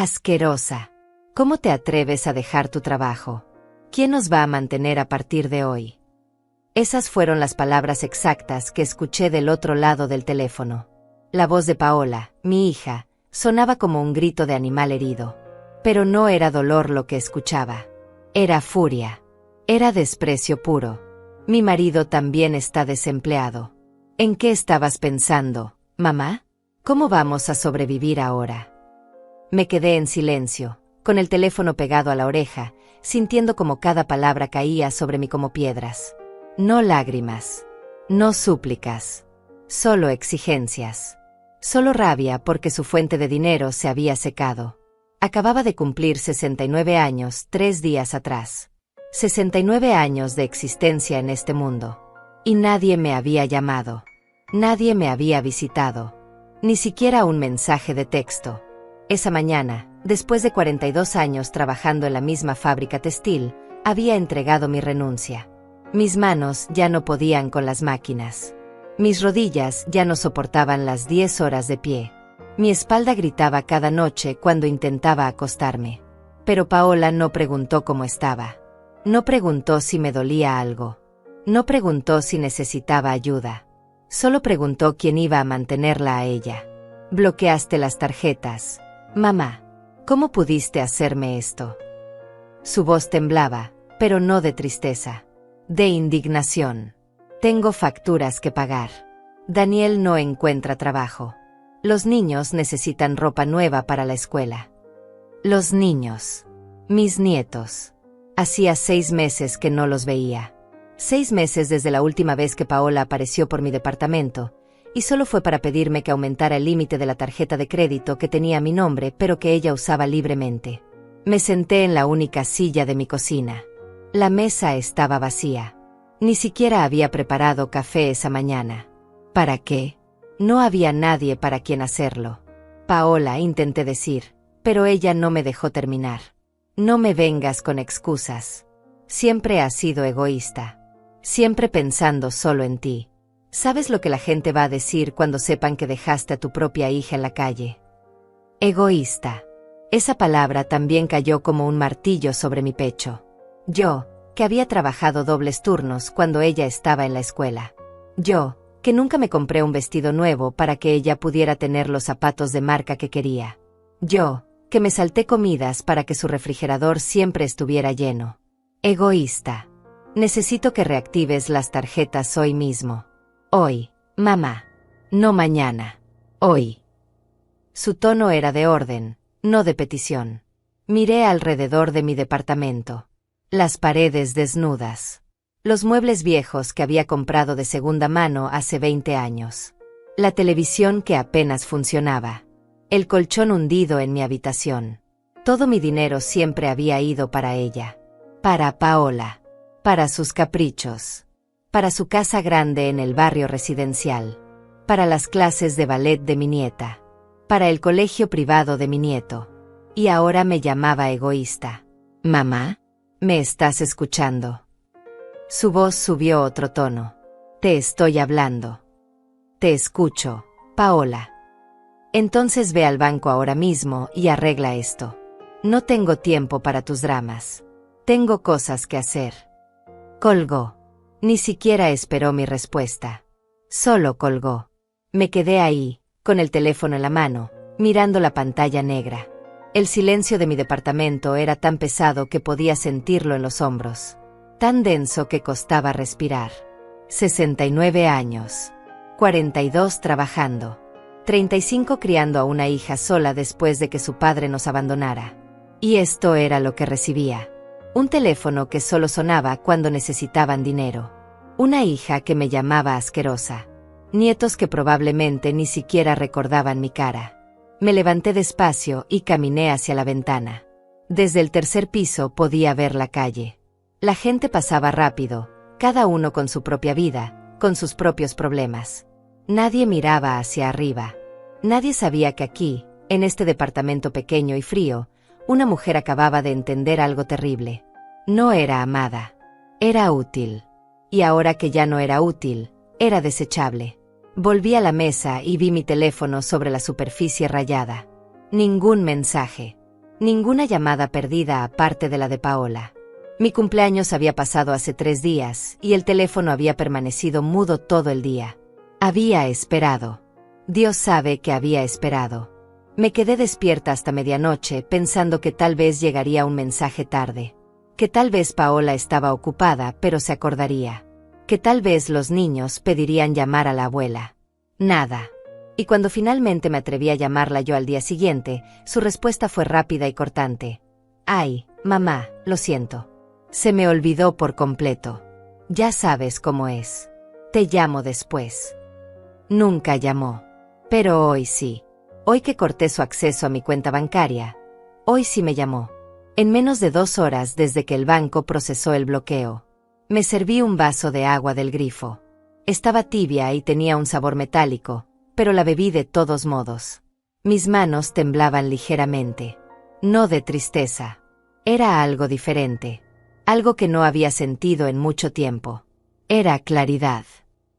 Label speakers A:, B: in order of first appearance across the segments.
A: Asquerosa. ¿Cómo te atreves a dejar tu trabajo? ¿Quién nos va a mantener a partir de hoy? Esas fueron las palabras exactas que escuché del otro lado del teléfono. La voz de Paola, mi hija, sonaba como un grito de animal herido. Pero no era dolor lo que escuchaba. Era furia. Era desprecio puro. Mi marido también está desempleado. ¿En qué estabas pensando, mamá? ¿Cómo vamos a sobrevivir ahora? Me quedé en silencio, con el teléfono pegado a la oreja, sintiendo como cada palabra caía sobre mí como piedras. No lágrimas. No súplicas. Solo exigencias. Solo rabia porque su fuente de dinero se había secado. Acababa de cumplir 69 años 3 días atrás. 69 años de existencia en este mundo. Y nadie me había llamado. Nadie me había visitado. Ni siquiera un mensaje de texto. Esa mañana, después de 42 años trabajando en la misma fábrica textil, había entregado mi renuncia. Mis manos ya no podían con las máquinas. Mis rodillas ya no soportaban las 10 horas de pie. Mi espalda gritaba cada noche cuando intentaba acostarme. Pero Paola no preguntó cómo estaba. No preguntó si me dolía algo. No preguntó si necesitaba ayuda. Solo preguntó quién iba a mantenerla a ella. Bloqueaste las tarjetas. Mamá, ¿cómo pudiste hacerme esto? Su voz temblaba, pero no de tristeza. De indignación. Tengo facturas que pagar. Daniel no encuentra trabajo. Los niños necesitan ropa nueva para la escuela. Los niños. Mis nietos. Hacía 6 meses que no los veía. 6 meses desde la última vez que Paola apareció por mi departamento, y solo fue para pedirme que aumentara el límite de la tarjeta de crédito que tenía mi nombre pero que ella usaba libremente. Me senté en la única silla de mi cocina. La mesa estaba vacía. Ni siquiera había preparado café esa mañana. ¿Para qué? No había nadie para quien hacerlo. Paola, intenté decir, pero ella no me dejó terminar. No me vengas con excusas. Siempre has sido egoísta. Siempre pensando solo en ti. ¿Sabes lo que la gente va a decir cuando sepan que dejaste a tu propia hija en la calle? Egoísta. Esa palabra también cayó como un martillo sobre mi pecho. Yo, que había trabajado dobles turnos cuando ella estaba en la escuela. Yo, que nunca me compré un vestido nuevo para que ella pudiera tener los zapatos de marca que quería. Yo, que me salté comidas para que su refrigerador siempre estuviera lleno. Egoísta. Necesito que reactives las tarjetas hoy mismo. Hoy, mamá. No mañana. Hoy. Su tono era de orden, no de petición. Miré alrededor de mi departamento. Las paredes desnudas. Los muebles viejos que había comprado de segunda mano hace 20 años. La televisión que apenas funcionaba. El colchón hundido en mi habitación. Todo mi dinero siempre había ido para ella. Para Paola. Para sus caprichos. Para su casa grande en el barrio residencial. Para las clases de ballet de mi nieta. Para el colegio privado de mi nieto. Y ahora me llamaba egoísta. ¿Mamá? ¿Me estás escuchando? Su voz subió otro tono. Te estoy hablando. Te escucho, Paola. Entonces ve al banco ahora mismo y arregla esto. No tengo tiempo para tus dramas. Tengo cosas que hacer. Colgó. Ni siquiera esperó mi respuesta. Solo colgó. Me quedé ahí, con el teléfono en la mano, mirando la pantalla negra. El silencio de mi departamento era tan pesado que podía sentirlo en los hombros. Tan denso que costaba respirar. 69 años. 42 trabajando. 35 criando a una hija sola después de que su padre nos abandonara. Y esto era lo que recibía. Un teléfono que solo sonaba cuando necesitaban dinero. Una hija que me llamaba asquerosa. Nietos que probablemente ni siquiera recordaban mi cara. Me levanté despacio y caminé hacia la ventana. Desde el tercer piso podía ver la calle. La gente pasaba rápido, cada uno con su propia vida, con sus propios problemas. Nadie miraba hacia arriba. Nadie sabía que aquí, en este departamento pequeño y frío, una mujer acababa de entender algo terrible. No era amada. Era útil. Y ahora que ya no era útil, era desechable. Volví a la mesa y vi mi teléfono sobre la superficie rayada. Ningún mensaje. Ninguna llamada perdida aparte de la de Paola. Mi cumpleaños había pasado hace 3 días y el teléfono había permanecido mudo todo el día. Había esperado. Dios sabe que había esperado. Me quedé despierta hasta medianoche pensando que tal vez llegaría un mensaje tarde. Que tal vez Paola estaba ocupada pero se acordaría. Que tal vez los niños pedirían llamar a la abuela. Nada. Y cuando finalmente me atreví a llamarla yo al día siguiente, su respuesta fue rápida y cortante. Ay, mamá, lo siento. Se me olvidó por completo. Ya sabes cómo es. Te llamo después. Nunca llamó. Pero hoy sí. Hoy que corté su acceso a mi cuenta bancaria. Hoy sí me llamó. En menos de 2 horas desde que el banco procesó el bloqueo. Me serví un vaso de agua del grifo. Estaba tibia y tenía un sabor metálico, pero la bebí de todos modos. Mis manos temblaban ligeramente. No de tristeza. Era algo diferente. Algo que no había sentido en mucho tiempo. Era claridad.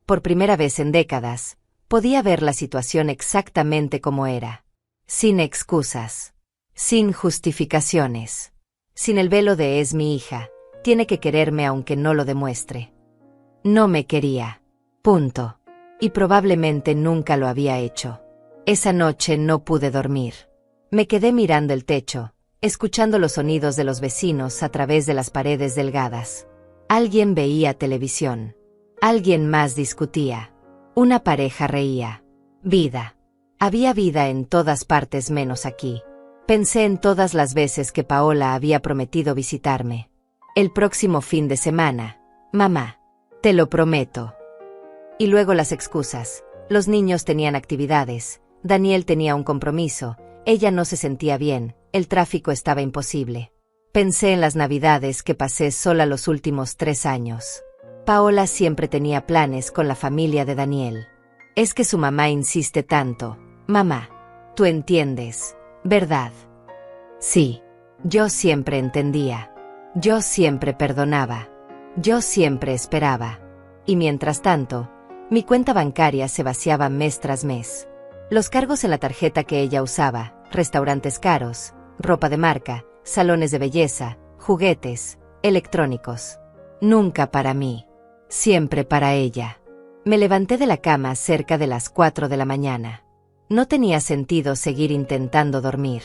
A: Por primera vez en décadas, podía ver la situación exactamente como era. Sin excusas. Sin justificaciones. Sin el velo de es mi hija, tiene que quererme aunque no lo demuestre. No me quería. Punto. Y probablemente nunca lo había hecho. Esa noche no pude dormir. Me quedé mirando el techo, escuchando los sonidos de los vecinos a través de las paredes delgadas. Alguien veía televisión. Alguien más discutía. Una pareja reía. Vida. Había vida en todas partes menos aquí. Pensé en todas las veces que Paola había prometido visitarme. El próximo fin de semana, mamá. Te lo prometo. Y luego las excusas. Los niños tenían actividades, Daniel tenía un compromiso, ella no se sentía bien, el tráfico estaba imposible. Pensé en las navidades que pasé sola los últimos 3 años. Paola siempre tenía planes con la familia de Daniel. Es que su mamá insiste tanto. Mamá, tú entiendes, ¿verdad? Sí. Yo siempre entendía. Yo siempre perdonaba. Yo siempre esperaba. Y mientras tanto, mi cuenta bancaria se vaciaba mes tras mes. Los cargos en la tarjeta que ella usaba, restaurantes caros, ropa de marca, salones de belleza, juguetes, electrónicos. Nunca para mí. Siempre para ella. Me levanté de la cama cerca de las 4 de la mañana. No tenía sentido seguir intentando dormir.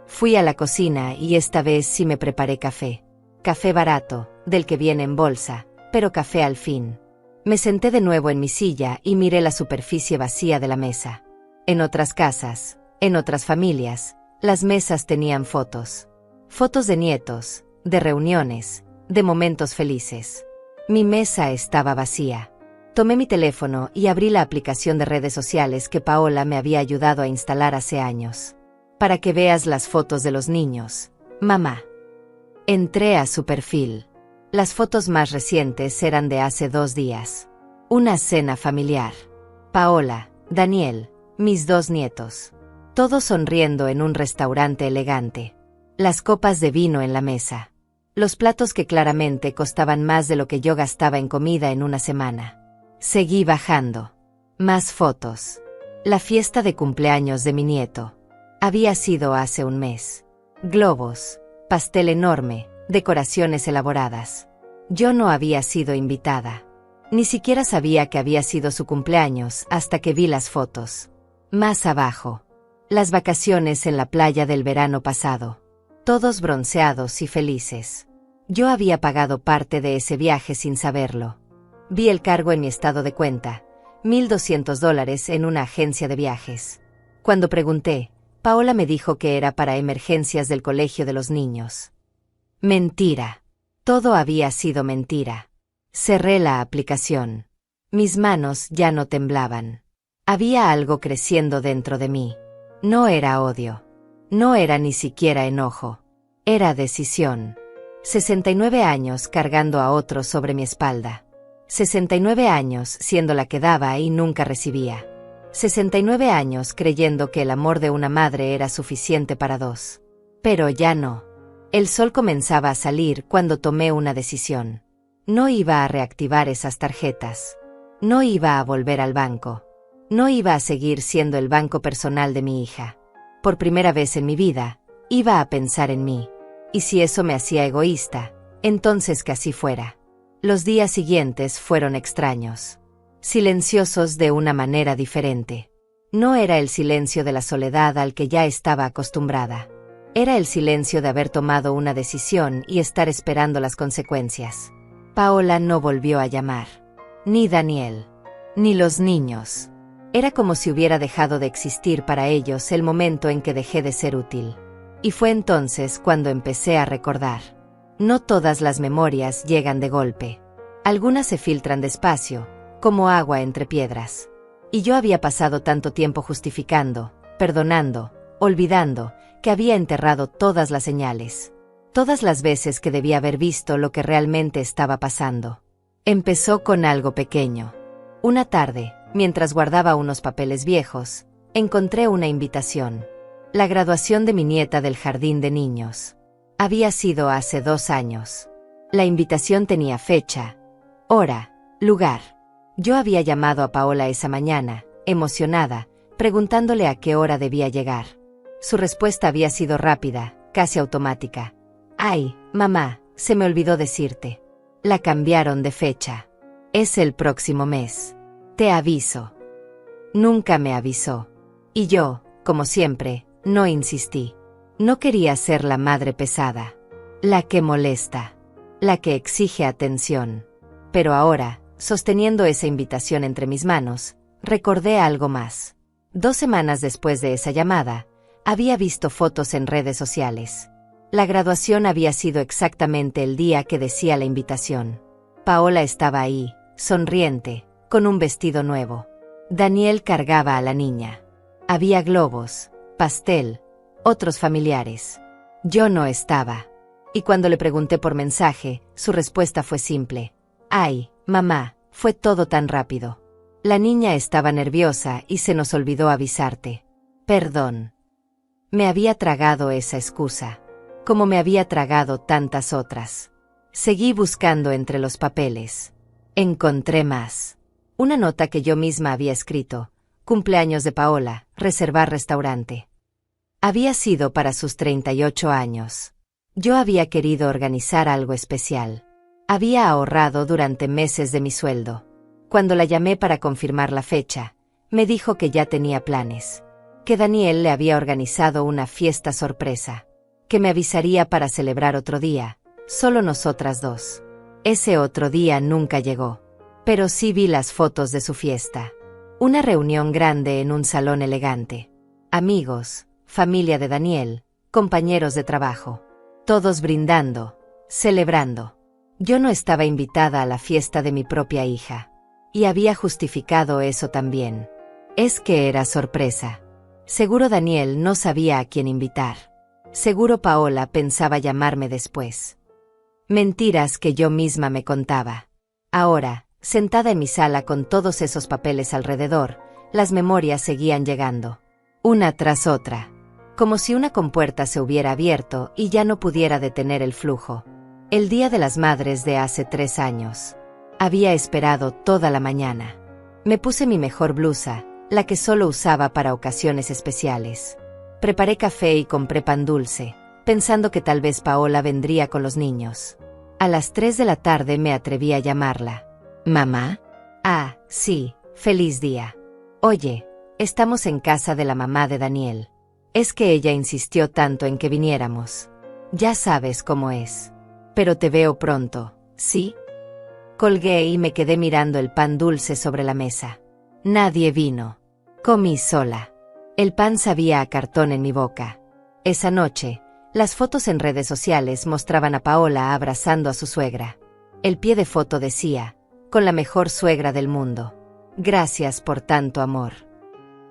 A: Fui a la cocina y esta vez sí me preparé café. Café barato, del que viene en bolsa, pero café al fin. Me senté de nuevo en mi silla y miré la superficie vacía de la mesa. En otras casas, en otras familias, las mesas tenían fotos. Fotos de nietos, de reuniones, de momentos felices. Mi mesa estaba vacía. Tomé mi teléfono y abrí la aplicación de redes sociales que Paola me había ayudado a instalar hace años. Para que veas las fotos de los niños, mamá. Entré a su perfil. Las fotos más recientes eran de hace 2 días. Una cena familiar. Paola, Daniel, mis 2 nietos. Todos sonriendo en un restaurante elegante. Las copas de vino en la mesa. Los platos que claramente costaban más de lo que yo gastaba en comida en una semana. Seguí bajando. Más fotos. La fiesta de cumpleaños de mi nieto. Había sido hace un mes. Globos, pastel enorme, decoraciones elaboradas. Yo no había sido invitada. Ni siquiera sabía que había sido su cumpleaños hasta que vi las fotos. Más abajo. Las vacaciones en la playa del verano pasado. Todos bronceados y felices. Yo había pagado parte de ese viaje sin saberlo. Vi el cargo en mi estado de cuenta. $1,200 en una agencia de viajes. Cuando pregunté, Paola me dijo que era para emergencias del colegio de los niños. Mentira. Todo había sido mentira. Cerré la aplicación. Mis manos ya no temblaban. Había algo creciendo dentro de mí. No era odio. No era ni siquiera enojo. Era decisión. 69 años cargando a otro sobre mi espalda. 69 años siendo la que daba y nunca recibía. 69 años creyendo que el amor de una madre era suficiente para 2. Pero ya no. El sol comenzaba a salir cuando tomé una decisión. No iba a reactivar esas tarjetas. No iba a volver al banco. No iba a seguir siendo el banco personal de mi hija. Por primera vez en mi vida, Iba a pensar en mí. Y si eso me hacía egoísta, entonces que así fuera. Los días siguientes fueron extraños. Silenciosos de una manera diferente. No era el silencio de la soledad al que ya estaba acostumbrada. Era el silencio de haber tomado una decisión y estar esperando las consecuencias. Paola no volvió a llamar. Ni Daniel. Ni los niños. Era como si hubiera dejado de existir para ellos el momento en que dejé de ser útil. Y fue entonces cuando empecé a recordar. No todas las memorias llegan de golpe. Algunas se filtran despacio, como agua entre piedras. Y yo había pasado tanto tiempo justificando, perdonando, olvidando, que había enterrado todas las señales. Todas las veces que debía haber visto lo que realmente estaba pasando. Empezó con algo pequeño. Una tarde, mientras guardaba unos papeles viejos, encontré una invitación. La graduación de mi nieta del jardín de niños. Había sido hace 2 años. La invitación tenía fecha, hora, lugar. Yo había llamado a Paola esa mañana, emocionada, preguntándole a qué hora debía llegar. Su respuesta había sido rápida, casi automática. «Ay, mamá, se me olvidó decirte. La cambiaron de fecha. Es el próximo mes. Te aviso». Nunca me avisó. Y yo, como siempre, no insistí. No quería ser la madre pesada. La que molesta. La que exige atención. Pero ahora, sosteniendo esa invitación entre mis manos, recordé algo más. 2 semanas después de esa llamada, había visto fotos en redes sociales. La graduación había sido exactamente el día que decía la invitación. Paola estaba ahí, sonriente, con un vestido nuevo. Daniel cargaba a la niña. Había globos, pastel, otros familiares. Yo no estaba. Y cuando le pregunté por mensaje, su respuesta fue simple. «Ay, mamá, fue todo tan rápido. La niña estaba nerviosa y se nos olvidó avisarte. Perdón». Me había tragado esa excusa, como me había tragado tantas otras. Seguí buscando entre los papeles. Encontré más. Una nota que yo misma había escrito. Cumpleaños de Paola, reservar restaurante. Había sido para sus 38 años. Yo había querido organizar algo especial. Había ahorrado durante meses de mi sueldo. Cuando la llamé para confirmar la fecha, me dijo que ya tenía planes. Que Daniel le había organizado una fiesta sorpresa. Que me avisaría para celebrar otro día, solo nosotras 2. Ese otro día nunca llegó. Pero sí vi las fotos de su fiesta. Una reunión grande en un salón elegante. Amigos, familia de Daniel, compañeros de trabajo. Todos brindando, celebrando. Yo no estaba invitada a la fiesta de mi propia hija. Y había justificado eso también. Es que era sorpresa. Seguro Daniel no sabía a quién invitar. Seguro Paola pensaba llamarme después. Mentiras que yo misma me contaba. Ahora, sentada en mi sala con todos esos papeles alrededor, las memorias seguían llegando. Una tras otra. Como si una compuerta se hubiera abierto y ya no pudiera detener el flujo. El Día de las Madres de hace 3 años. Había esperado toda la mañana. Me puse mi mejor blusa, la que solo usaba para ocasiones especiales. Preparé café y compré pan dulce, pensando que tal vez Paola vendría con los niños. A las 3 de la tarde me atreví a llamarla. «¿Mamá?» «Ah, sí, feliz día. Oye, estamos en casa de la mamá de Daniel. Es que ella insistió tanto en que viniéramos. Ya sabes cómo es. Pero te veo pronto, ¿sí?» Colgué y me quedé mirando el pan dulce sobre la mesa. Nadie vino. Comí sola. El pan sabía a cartón en mi boca. Esa noche, las fotos en redes sociales mostraban a Paola abrazando a su suegra. El pie de foto decía, con la mejor suegra del mundo. Gracias por tanto amor.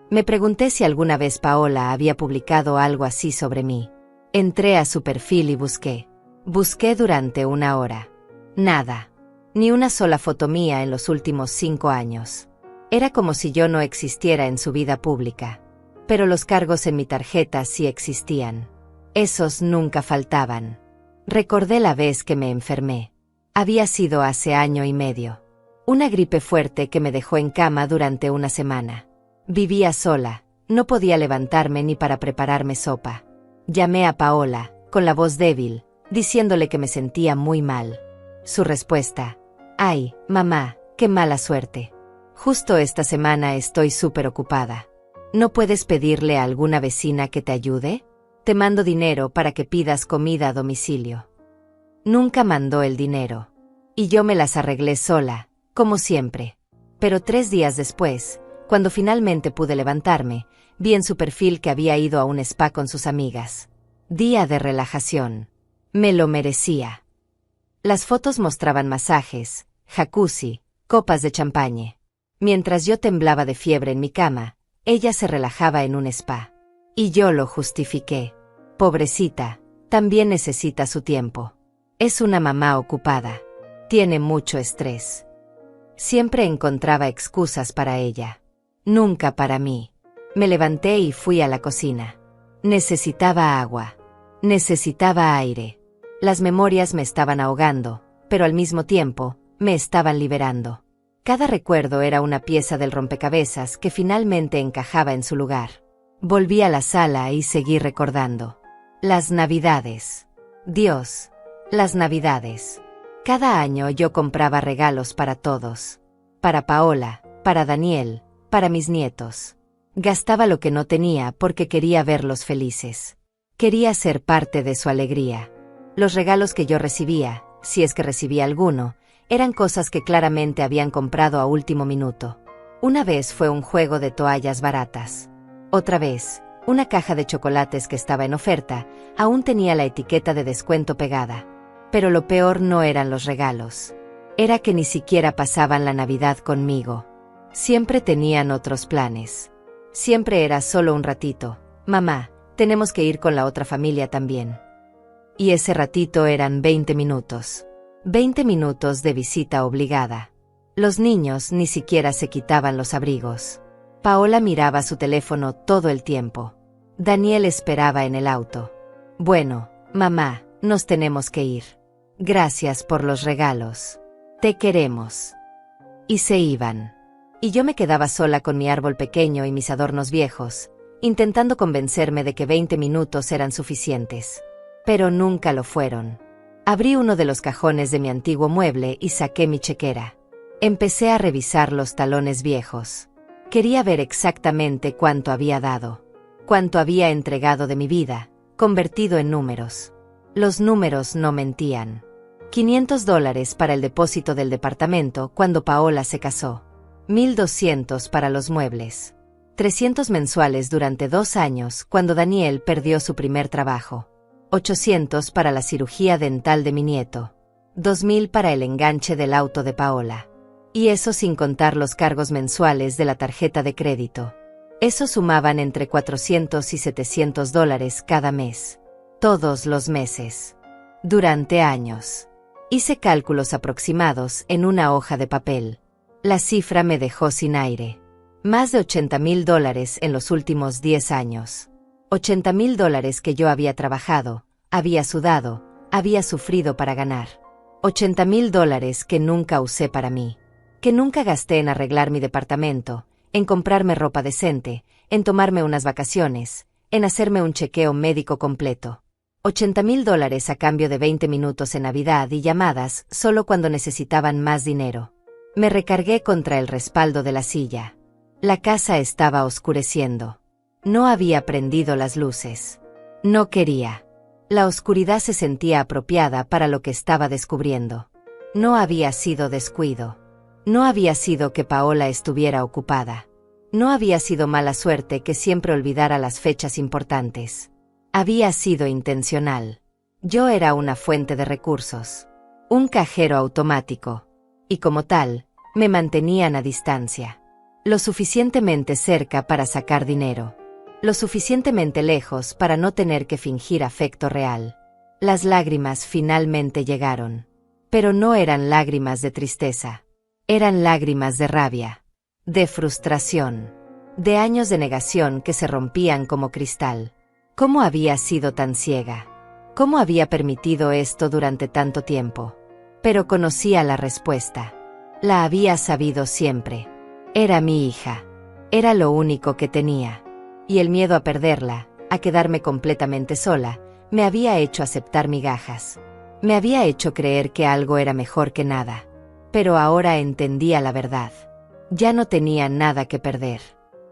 A: Me pregunté si alguna vez Paola había publicado algo así sobre mí. Entré a su perfil y busqué. Busqué durante 1 hora. Nada. Ni una sola foto mía en los últimos 5 años. Era como si yo no existiera en su vida pública. Pero los cargos en mi tarjeta sí existían. Esos nunca faltaban. Recordé la vez que me enfermé. Había sido hace 1 año y medio. Una gripe fuerte que me dejó en cama durante 1 semana. Vivía sola, no podía levantarme ni para prepararme sopa. Llamé a Paola, con la voz débil, diciéndole que me sentía muy mal. Su respuesta: «Ay, mamá, qué mala suerte. Justo esta semana estoy súper ocupada. ¿No puedes pedirle a alguna vecina que te ayude? Te mando dinero para que pidas comida a domicilio». Nunca mandó el dinero. Y yo me las arreglé sola, como siempre. Pero 3 días después, cuando finalmente pude levantarme, vi en su perfil que había ido a un spa con sus amigas. Día de relajación. Me lo merecía. Las fotos mostraban masajes, jacuzzi, copas de champagne. Mientras yo temblaba de fiebre en mi cama, ella se relajaba en un spa. Y yo lo justifiqué. Pobrecita, también necesita su tiempo. Es una mamá ocupada. Tiene mucho estrés. Siempre encontraba excusas para ella. Nunca para mí. Me levanté y fui a la cocina. Necesitaba agua. Necesitaba aire. Las memorias me estaban ahogando, pero al mismo tiempo, me estaban liberando. Cada recuerdo era una pieza del rompecabezas que finalmente encajaba en su lugar. Volví a la sala y seguí recordando. Las Navidades. Dios. Las Navidades. Cada año yo compraba regalos para todos. Para Paola, para Daniel, para mis nietos. Gastaba lo que no tenía porque quería verlos felices. Quería ser parte de su alegría. Los regalos que yo recibía, si es que recibía alguno, eran cosas que claramente habían comprado a último minuto. Una vez fue un juego de toallas baratas. Otra vez, una caja de chocolates que estaba en oferta, aún tenía la etiqueta de descuento pegada. Pero lo peor no eran los regalos. Era que ni siquiera pasaban la Navidad conmigo. Siempre tenían otros planes. Siempre era solo un ratito. Mamá, tenemos que ir con la otra familia también. Y ese ratito eran 20 minutos. 20 minutos de visita obligada. Los niños ni siquiera se quitaban los abrigos. Paola miraba su teléfono todo el tiempo. Daniel esperaba en el auto. Bueno, mamá, nos tenemos que ir. Gracias por los regalos. Te queremos. Y se iban. Y yo me quedaba sola con mi árbol pequeño y mis adornos viejos, intentando convencerme de que 20 minutos eran suficientes. Pero nunca lo fueron. Abrí uno de los cajones de mi antiguo mueble y saqué mi chequera. Empecé a revisar los talones viejos. Quería ver exactamente cuánto había dado. Cuánto había entregado de mi vida, convertido en números. Los números no mentían. $500 para el depósito del departamento cuando Paola se casó. 1,200 para los muebles. 300 mensuales durante 2 años cuando Daniel perdió su primer trabajo. 800 para la cirugía dental de mi nieto. 2,000 para el enganche del auto de Paola. Y eso sin contar los cargos mensuales de la tarjeta de crédito. Eso sumaban entre $400 y $700 cada mes. Todos los meses. Durante años. Hice cálculos aproximados en una hoja de papel. La cifra me dejó sin aire. Más de $80,000 en los últimos 10 años. $80,000 que yo había trabajado, había sudado, había sufrido para ganar. $80,000 que nunca usé para mí. Que nunca gasté en arreglar mi departamento, en comprarme ropa decente, en tomarme unas vacaciones, en hacerme un chequeo médico completo. $80,000 a cambio de 20 minutos en Navidad y llamadas solo cuando necesitaban más dinero. Me recargué contra el respaldo de la silla. La casa estaba oscureciendo. No había prendido las luces. No quería. La oscuridad se sentía apropiada para lo que estaba descubriendo. No había sido descuido. No había sido que Paola estuviera ocupada. No había sido mala suerte que siempre olvidara las fechas importantes. Había sido intencional. Yo era una fuente de recursos. Un cajero automático. Y como tal, me mantenían a distancia. Lo suficientemente cerca para sacar dinero. Lo suficientemente lejos para no tener que fingir afecto real. Las lágrimas finalmente llegaron. Pero no eran lágrimas de tristeza. Eran lágrimas de rabia. De frustración. De años de negación que se rompían como cristal. ¿Cómo había sido tan ciega? ¿Cómo había permitido esto durante tanto tiempo? Pero conocía la respuesta. La había sabido siempre. Era mi hija. Era lo único que tenía. Y el miedo a perderla, a quedarme completamente sola, me había hecho aceptar migajas. Me había hecho creer que algo era mejor que nada. Pero ahora entendía la verdad. Ya no tenía nada que perder.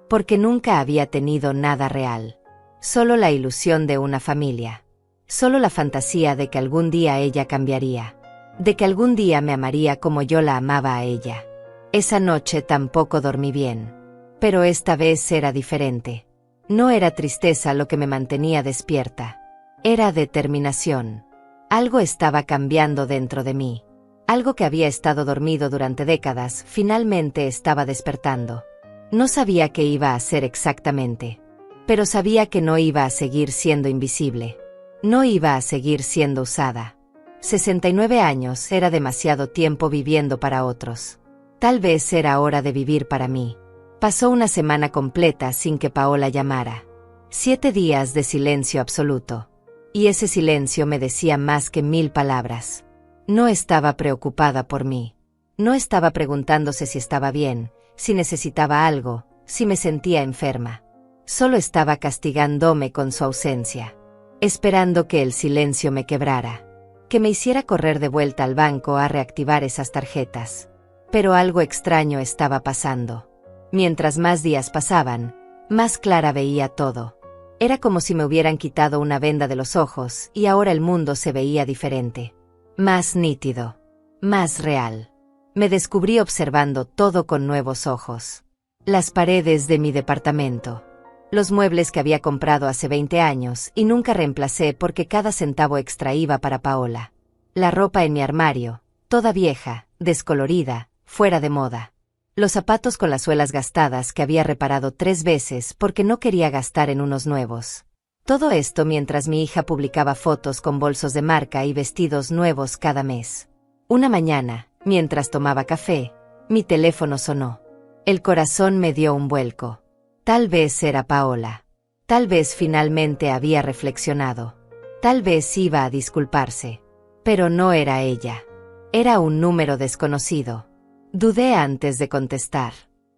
A: Porque nunca había tenido nada real. Solo la ilusión de una familia. Solo la fantasía de que algún día ella cambiaría. De que algún día me amaría como yo la amaba a ella. Esa noche tampoco dormí bien. Pero esta vez era diferente. No era tristeza lo que me mantenía despierta. Era determinación. Algo estaba cambiando dentro de mí. Algo que había estado dormido durante décadas, finalmente estaba despertando. No sabía qué iba a hacer exactamente. Pero sabía que no iba a seguir siendo invisible. No iba a seguir siendo usada. 69 años era demasiado tiempo viviendo para otros. Tal vez era hora de vivir para mí. Pasó una semana completa sin que Paola llamara. 7 días de silencio absoluto. Y ese silencio me decía más que 1000 palabras. No estaba preocupada por mí. No estaba preguntándose si estaba bien, si necesitaba algo, si me sentía enferma. Solo estaba castigándome con su ausencia. Esperando que el silencio me quebrara. Que me hiciera correr de vuelta al banco a reactivar esas tarjetas. Pero algo extraño estaba pasando. Mientras más días pasaban, más clara veía todo. Era como si me hubieran quitado una venda de los ojos y ahora el mundo se veía diferente. Más nítido. Más real. Me descubrí observando todo con nuevos ojos. Las paredes de mi departamento. Los muebles que había comprado hace 20 años y nunca reemplacé porque cada centavo extra iba para Paola. La ropa en mi armario, toda vieja, descolorida, fuera de moda. Los zapatos con las suelas gastadas que había reparado 3 veces porque no quería gastar en unos nuevos. Todo esto mientras mi hija publicaba fotos con bolsos de marca y vestidos nuevos cada mes. Una mañana, mientras tomaba café, mi teléfono sonó. El corazón me dio un vuelco. Tal vez era Paola. Tal vez finalmente había reflexionado. Tal vez iba a disculparse. Pero no era ella. Era un número desconocido. Dudé antes de contestar.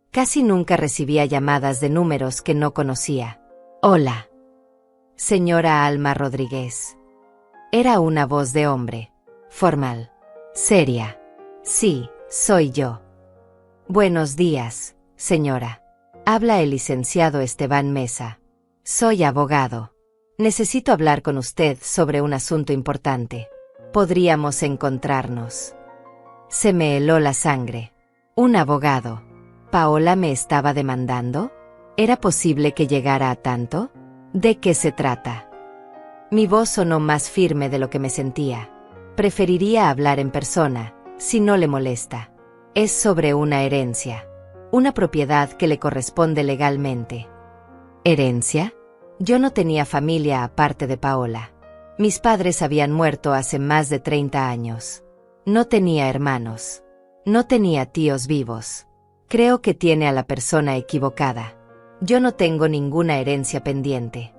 A: Casi nunca recibía llamadas de números que no conocía. Hola. Señora Alma Rodríguez. Era una voz de hombre. Formal. Seria. Sí, soy yo. Buenos días, señora. Habla el licenciado Esteban Mesa. Soy abogado. Necesito hablar con usted sobre un asunto importante. ¿Podríamos encontrarnos? Se me heló la sangre. Un abogado. ¿Paola me estaba demandando? ¿Era posible que llegara a tanto? ¿De qué se trata? Mi voz sonó más firme de lo que me sentía. Preferiría hablar en persona, si no le molesta. Es sobre una herencia. Una propiedad que le corresponde legalmente. ¿Herencia? Yo no tenía familia aparte de Paola. Mis padres habían muerto hace más de 30 años. No tenía hermanos. No tenía tíos vivos. Creo que tiene a la persona equivocada. Yo no tengo ninguna herencia pendiente.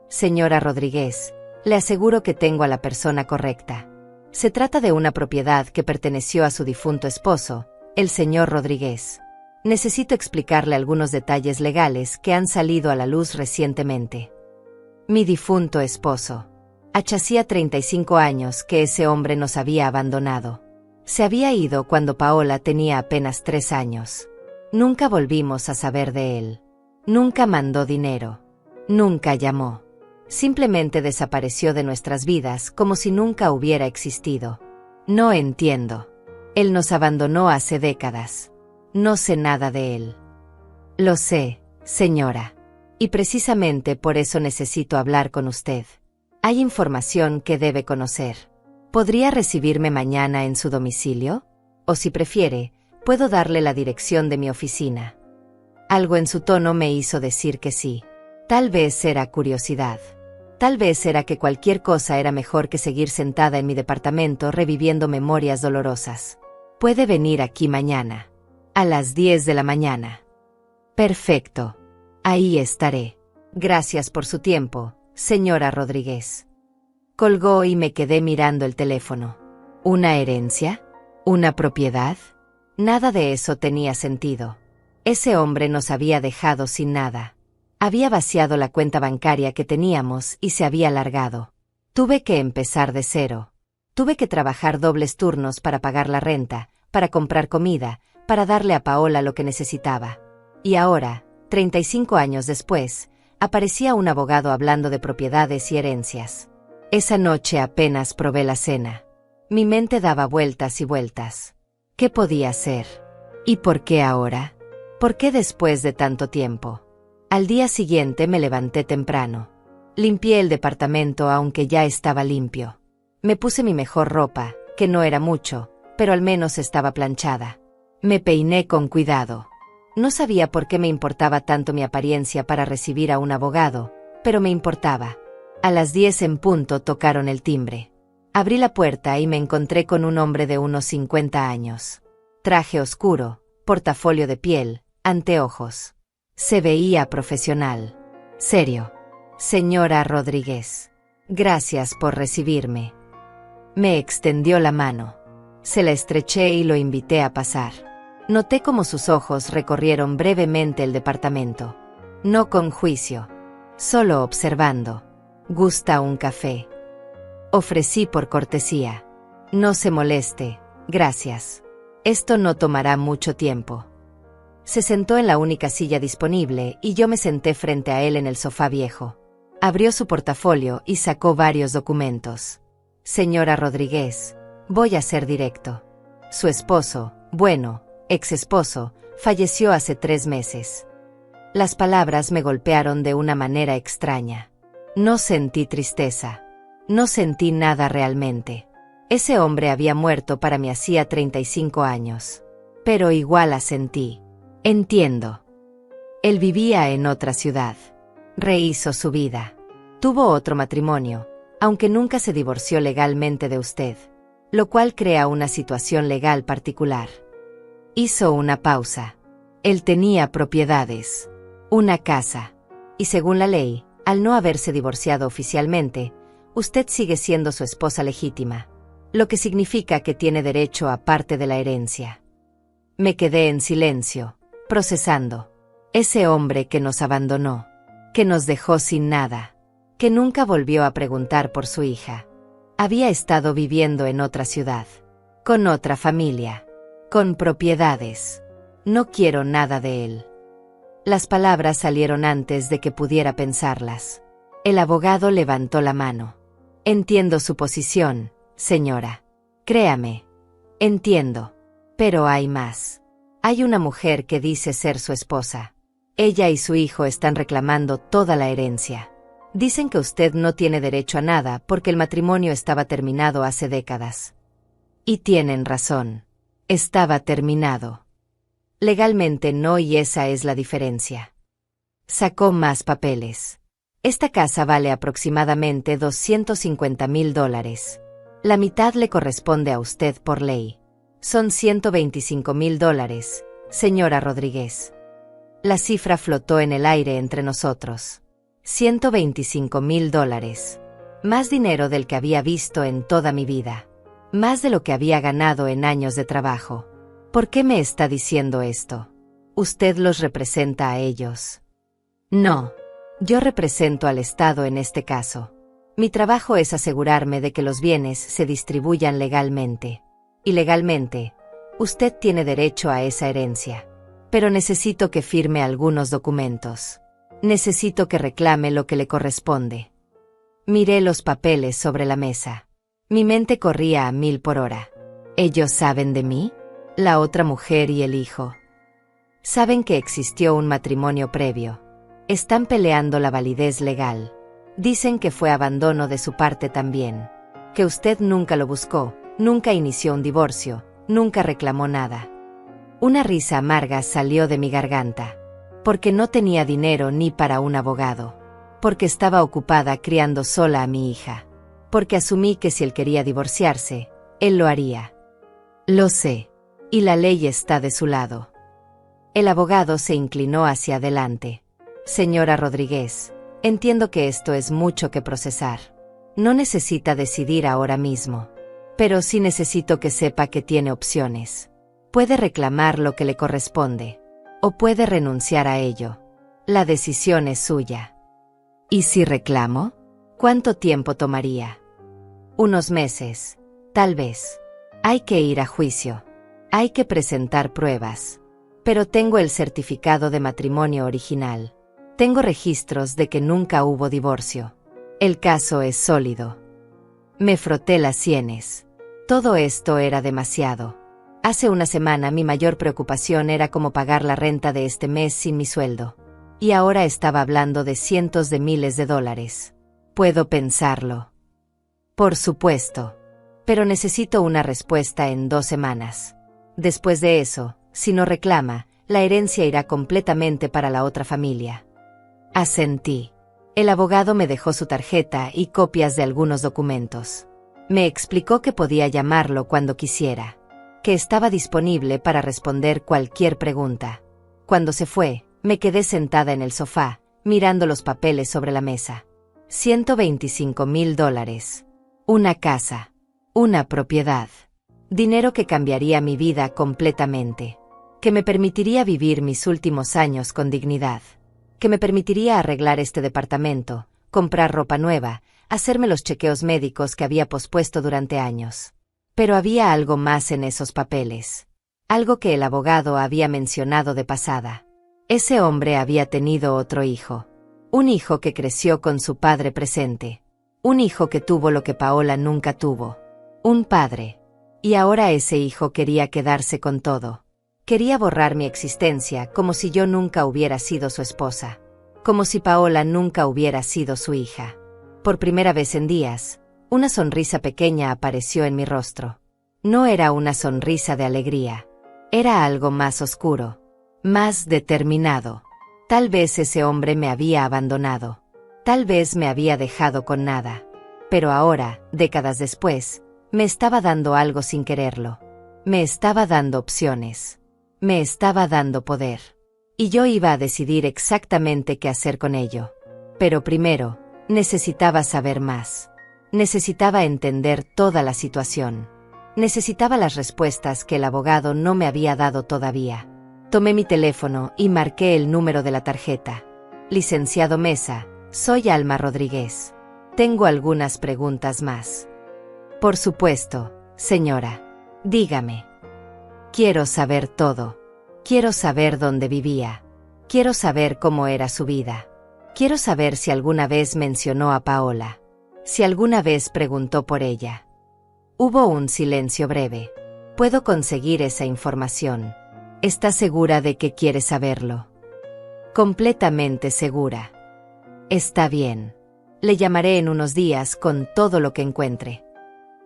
A: Señora Rodríguez, le aseguro que tengo a la persona correcta. Se trata de una propiedad que perteneció a su difunto esposo, el señor Rodríguez. Necesito explicarle algunos detalles legales que han salido a la luz recientemente. Mi difunto esposo. Hacía 35 años que ese hombre nos había abandonado. Se había ido cuando Paola tenía apenas 3 años. Nunca volvimos a saber de él. Nunca mandó dinero. Nunca llamó. Simplemente desapareció de nuestras vidas como si nunca hubiera existido. No entiendo. Él nos abandonó hace décadas. No sé nada de él. Lo sé, señora. Y precisamente por eso necesito hablar con usted. Hay información que debe conocer. ¿Podría recibirme mañana en su domicilio? O si prefiere, puedo darle la dirección de mi oficina. Algo en su tono me hizo decir que sí. Tal vez era curiosidad. Tal vez era que cualquier cosa era mejor que seguir sentada en mi departamento reviviendo memorias dolorosas. Puede venir aquí mañana. A las 10 de la mañana. Perfecto. Ahí estaré. Gracias por su tiempo, señora Rodríguez. Colgó y me quedé mirando el teléfono. ¿Una herencia? ¿Una propiedad? Nada de eso tenía sentido. Ese hombre nos había dejado sin nada. Había vaciado la cuenta bancaria que teníamos y se había alargado. Tuve que empezar de cero. Tuve que trabajar dobles turnos para pagar la renta, para comprar comida, para darle a Paola lo que necesitaba. Y ahora, 35 años después, aparecía un abogado hablando de propiedades y herencias. Esa noche apenas probé la cena. Mi mente daba vueltas y vueltas. ¿Qué podía hacer? ¿Y por qué ahora? ¿Por qué después de tanto tiempo? Al día siguiente me levanté temprano. Limpié el departamento aunque ya estaba limpio. Me puse mi mejor ropa, que no era mucho, pero al menos estaba planchada. Me peiné con cuidado. No sabía por qué me importaba tanto mi apariencia para recibir a un abogado, pero me importaba. A las 10 en punto tocaron el timbre. Abrí la puerta y me encontré con un hombre de unos 50 años. Traje oscuro, portafolio de piel, anteojos. Se veía profesional. Serio. Señora Rodríguez. Gracias por recibirme. Me extendió la mano. Se la estreché y lo invité a pasar. Noté cómo sus ojos recorrieron brevemente el departamento. No con juicio. Solo observando. ¿Gusta un café? Ofrecí por cortesía. No se moleste, gracias. Esto no tomará mucho tiempo. Se sentó en la única silla disponible y yo me senté frente a él en el sofá viejo. Abrió su portafolio y sacó varios documentos. Señora Rodríguez, voy a ser directo. Su esposo, bueno, ex esposo, falleció hace 3 meses. Las palabras me golpearon de una manera extraña. No sentí tristeza. No sentí nada realmente. Ese hombre había muerto para mí hacía 35 años. Pero igual la sentí. Entiendo. Él vivía en otra ciudad. Rehizo su vida. Tuvo otro matrimonio, aunque nunca se divorció legalmente de usted, lo cual crea una situación legal particular. Hizo una pausa. Él tenía propiedades, una casa, y según la ley, al no haberse divorciado oficialmente, usted sigue siendo su esposa legítima, lo que significa que tiene derecho a parte de la herencia. Me quedé en silencio, procesando. Ese hombre que nos abandonó, que nos dejó sin nada, que nunca volvió a preguntar por su hija. Había estado viviendo en otra ciudad, con otra familia, con propiedades. No quiero nada de él. Las palabras salieron antes de que pudiera pensarlas. El abogado levantó la mano. Entiendo su posición, señora. Créame. Entiendo. Pero hay más. Hay una mujer que dice ser su esposa. Ella y su hijo están reclamando toda la herencia. Dicen que usted no tiene derecho a nada porque el matrimonio estaba terminado hace décadas. Y tienen razón. Estaba terminado. Legalmente no, y esa es la diferencia. Sacó más papeles. Esta casa vale aproximadamente $250,000. La mitad le corresponde a usted por ley. Son $125,000, señora Rodríguez. La cifra flotó en el aire entre nosotros. $125,000. Más dinero del que había visto en toda mi vida. Más de lo que había ganado en años de trabajo. ¿Por qué me está diciendo esto? ¿Usted los representa a ellos? No. Yo represento al Estado en este caso. Mi trabajo es asegurarme de que los bienes se distribuyan legalmente. Y legalmente, usted tiene derecho a esa herencia. Pero necesito que firme algunos documentos. Necesito que reclame lo que le corresponde. Miré los papeles sobre la mesa. Mi mente corría a 1000 por hora. ¿Ellos saben de mí? La otra mujer y el hijo. Saben que existió un matrimonio previo. Están peleando la validez legal. Dicen que fue abandono de su parte también. Que usted nunca lo buscó, nunca inició un divorcio, nunca reclamó nada. Una risa amarga salió de mi garganta. Porque no tenía dinero ni para un abogado. Porque estaba ocupada criando sola a mi hija. Porque asumí que si él quería divorciarse, él lo haría. Lo sé. Y la ley está de su lado. El abogado se inclinó hacia adelante. Señora Rodríguez, entiendo que esto es mucho que procesar. No necesita decidir ahora mismo. Pero sí necesito que sepa que tiene opciones. Puede reclamar lo que le corresponde. O puede renunciar a ello. La decisión es suya. ¿Y si reclamo? ¿Cuánto tiempo tomaría? Unos meses, tal vez. Hay que ir a juicio. Hay que presentar pruebas. Pero tengo el certificado de matrimonio original. Tengo registros de que nunca hubo divorcio. El caso es sólido. Me froté las sienes. Todo esto era demasiado. Hace una semana mi mayor preocupación era cómo pagar la renta de este mes sin mi sueldo. Y ahora estaba hablando de cientos de miles de dólares. ¿Puedo pensarlo? Por supuesto. Pero necesito una respuesta en 2 semanas. Después de eso, si no reclama, la herencia irá completamente para la otra familia. Asentí. El abogado me dejó su tarjeta y copias de algunos documentos. Me explicó que podía llamarlo cuando quisiera, que estaba disponible para responder cualquier pregunta. Cuando se fue, me quedé sentada en el sofá, mirando los papeles sobre la mesa. $125,000. Una casa. Una propiedad. Dinero que cambiaría mi vida completamente. Que me permitiría vivir mis últimos años con dignidad. Que me permitiría arreglar este departamento, comprar ropa nueva, hacerme los chequeos médicos que había pospuesto durante años. Pero había algo más en esos papeles. Algo que el abogado había mencionado de pasada. Ese hombre había tenido otro hijo. Un hijo que creció con su padre presente. Un hijo que tuvo lo que Paola nunca tuvo. Un padre. Y ahora ese hijo quería quedarse con todo. Quería borrar mi existencia como si yo nunca hubiera sido su esposa. Como si Paola nunca hubiera sido su hija. Por primera vez en días, una sonrisa pequeña apareció en mi rostro. No era una sonrisa de alegría. Era algo más oscuro. Más determinado. Tal vez ese hombre me había abandonado. Tal vez me había dejado con nada. Pero ahora, décadas después, me estaba dando algo sin quererlo. Me estaba dando opciones. Me estaba dando poder. Y yo iba a decidir exactamente qué hacer con ello. Pero primero, necesitaba saber más. Necesitaba entender toda la situación. Necesitaba las respuestas que el abogado no me había dado todavía. Tomé mi teléfono y marqué el número de la tarjeta. Licenciado Mesa, soy Alma Rodríguez. Tengo algunas preguntas más. Por supuesto, señora. Dígame. Quiero saber todo. Quiero saber dónde vivía. Quiero saber cómo era su vida. Quiero saber si alguna vez mencionó a Paola. Si alguna vez preguntó por ella. Hubo un silencio breve. Puedo conseguir esa información. ¿Está segura de que quiere saberlo? Completamente segura. Está bien. Le llamaré en unos días con todo lo que encuentre.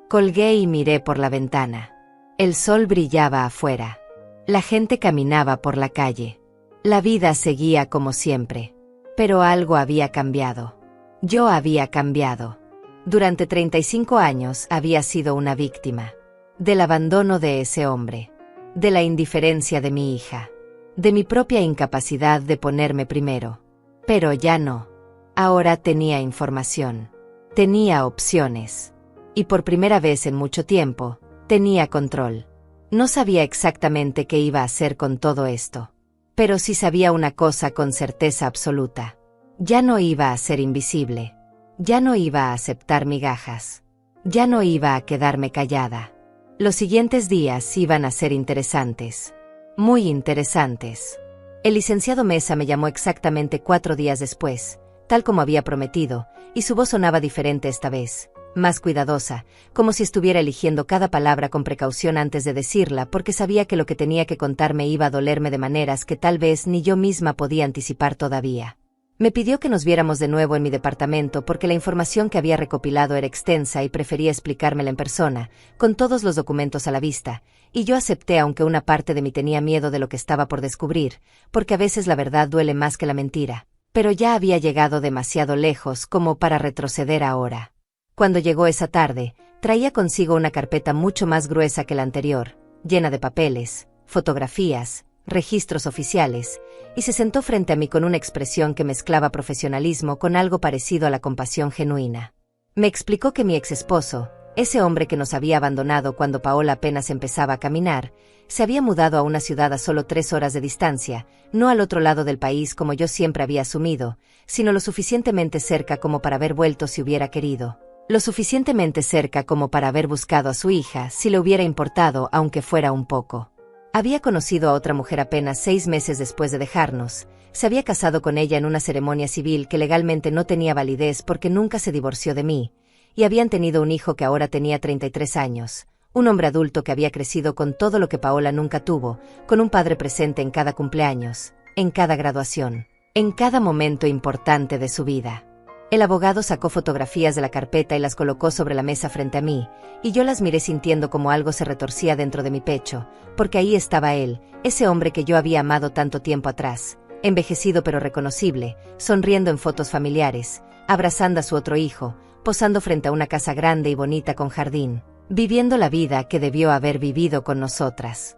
A: Colgué y miré por la ventana. El sol brillaba afuera. La gente caminaba por la calle. La vida seguía como siempre. Pero algo había cambiado. Yo había cambiado. Durante 35 años había sido una víctima. Del abandono de ese hombre. De la indiferencia de mi hija. De mi propia incapacidad de ponerme primero. Pero ya no. Ahora tenía información. Tenía opciones. Y por primera vez en mucho tiempo, tenía control. No sabía exactamente qué iba a hacer con todo esto. Pero sí sabía una cosa con certeza absoluta. Ya no iba a ser invisible. Ya no iba a aceptar migajas. Ya no iba a quedarme callada. Los siguientes días iban a ser interesantes. Muy interesantes. El licenciado Mesa me llamó exactamente 4 días después, tal como había prometido, y su voz sonaba diferente esta vez. Más cuidadosa, como si estuviera eligiendo cada palabra con precaución antes de decirla, porque sabía que lo que tenía que contarme iba a dolerme de maneras que tal vez ni yo misma podía anticipar todavía. Me pidió que nos viéramos de nuevo en mi departamento porque la información que había recopilado era extensa y prefería explicármela en persona, con todos los documentos a la vista, y yo acepté aunque una parte de mí tenía miedo de lo que estaba por descubrir, porque a veces la verdad duele más que la mentira, pero ya había llegado demasiado lejos como para retroceder ahora. Cuando llegó esa tarde, traía consigo una carpeta mucho más gruesa que la anterior, llena de papeles, fotografías, registros oficiales, y se sentó frente a mí con una expresión que mezclaba profesionalismo con algo parecido a la compasión genuina. Me explicó que mi ex esposo, Ese hombre que nos había abandonado cuando Paola apenas empezaba a caminar, se había mudado a una ciudad a solo 3 horas de distancia, no al otro lado del país como yo siempre había asumido, sino lo suficientemente cerca como para haber vuelto si hubiera querido. Lo suficientemente cerca como para haber buscado a su hija si le hubiera importado, aunque fuera un poco. Había conocido a otra mujer apenas 6 meses después de dejarnos. Se había casado con ella en una ceremonia civil que legalmente no tenía validez porque nunca se divorció de mí, y habían tenido un hijo que ahora tenía 33 años, un hombre adulto que había crecido con todo lo que Paola nunca tuvo, con un padre presente en cada cumpleaños, en cada graduación, en cada momento importante de su vida. El abogado sacó fotografías de la carpeta y las colocó sobre la mesa frente a mí, y yo las miré sintiendo como algo se retorcía dentro de mi pecho, porque ahí estaba él, ese hombre que yo había amado tanto tiempo atrás, envejecido pero reconocible, sonriendo en fotos familiares, abrazando a su otro hijo, posando frente a una casa grande y bonita con jardín, viviendo la vida que debió haber vivido con nosotras.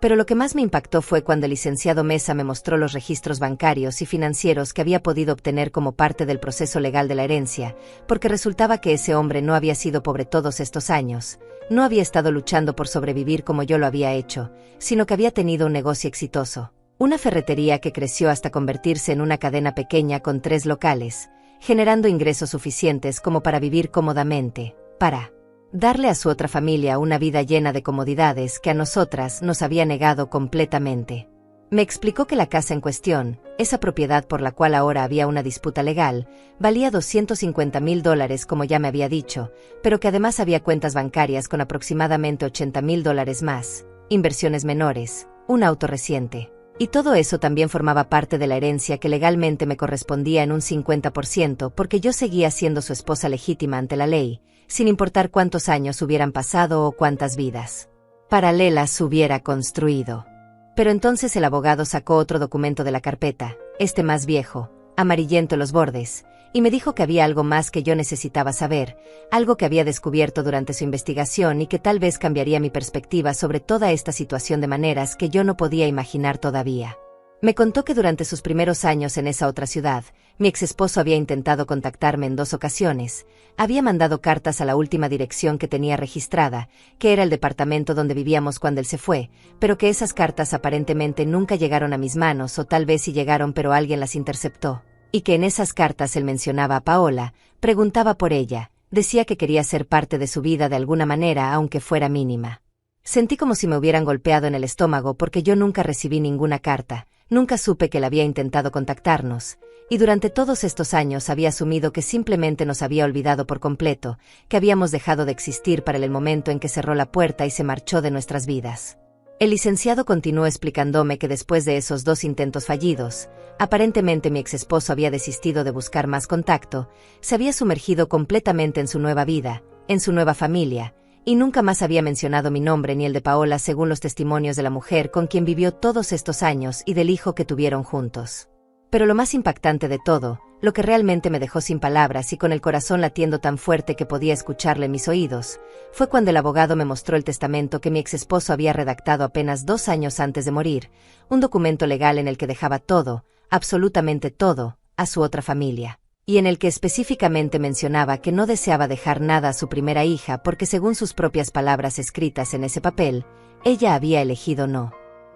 A: Pero lo que más me impactó fue cuando el licenciado Mesa me mostró los registros bancarios y financieros que había podido obtener como parte del proceso legal de la herencia, porque resultaba que ese hombre no había sido pobre todos estos años, no había estado luchando por sobrevivir como yo lo había hecho, sino que había tenido un negocio exitoso, una ferretería que creció hasta convertirse en una cadena pequeña con 3 locales, generando ingresos suficientes como para vivir cómodamente, para darle a su otra familia una vida llena de comodidades que a nosotras nos había negado completamente. Me explicó que la casa en cuestión, esa propiedad por la cual ahora había una disputa legal, valía $250,000 como ya me había dicho, pero que además había cuentas bancarias con aproximadamente $80,000 más, inversiones menores, un auto reciente. Y todo eso también formaba parte de la herencia que legalmente me correspondía en un 50% porque yo seguía siendo su esposa legítima ante la ley, sin importar cuántos años hubieran pasado o cuántas vidas paralelas hubiera construido. Pero entonces el abogado sacó otro documento de la carpeta, este más viejo, amarillento en los bordes, y me dijo que había algo más que yo necesitaba saber, algo que había descubierto durante su investigación y que tal vez cambiaría mi perspectiva sobre toda esta situación de maneras que yo no podía imaginar todavía. Me contó que durante sus primeros años en esa otra ciudad, mi exesposo había intentado contactarme en 2 ocasiones, había mandado cartas a la última dirección que tenía registrada, que era el departamento donde vivíamos cuando él se fue, pero que esas cartas aparentemente nunca llegaron a mis manos o tal vez sí llegaron pero alguien las interceptó, y que en esas cartas él mencionaba a Paola, preguntaba por ella, decía que quería ser parte de su vida de alguna manera aunque fuera mínima. Sentí como si me hubieran golpeado en el estómago porque yo nunca recibí ninguna carta, nunca supe que él había intentado contactarnos, y durante todos estos años había asumido que simplemente nos había olvidado por completo, que habíamos dejado de existir para el momento en que cerró la puerta y se marchó de nuestras vidas. El licenciado continuó explicándome que después de esos 2 intentos fallidos, aparentemente mi exesposo había desistido de buscar más contacto, se había sumergido completamente en su nueva vida, en su nueva familia, y nunca más había mencionado mi nombre ni el de Paola según los testimonios de la mujer con quien vivió todos estos años y del hijo que tuvieron juntos. Pero lo más impactante de todo, lo que realmente me dejó sin palabras y con el corazón latiendo tan fuerte que podía escucharle en mis oídos, fue cuando el abogado me mostró el testamento que mi exesposo había redactado apenas 2 años antes de morir, un documento legal en el que dejaba todo, absolutamente todo, a su otra familia, y en el que específicamente mencionaba que no deseaba dejar nada a su primera hija porque según sus propias palabras escritas en ese papel, ella había elegido no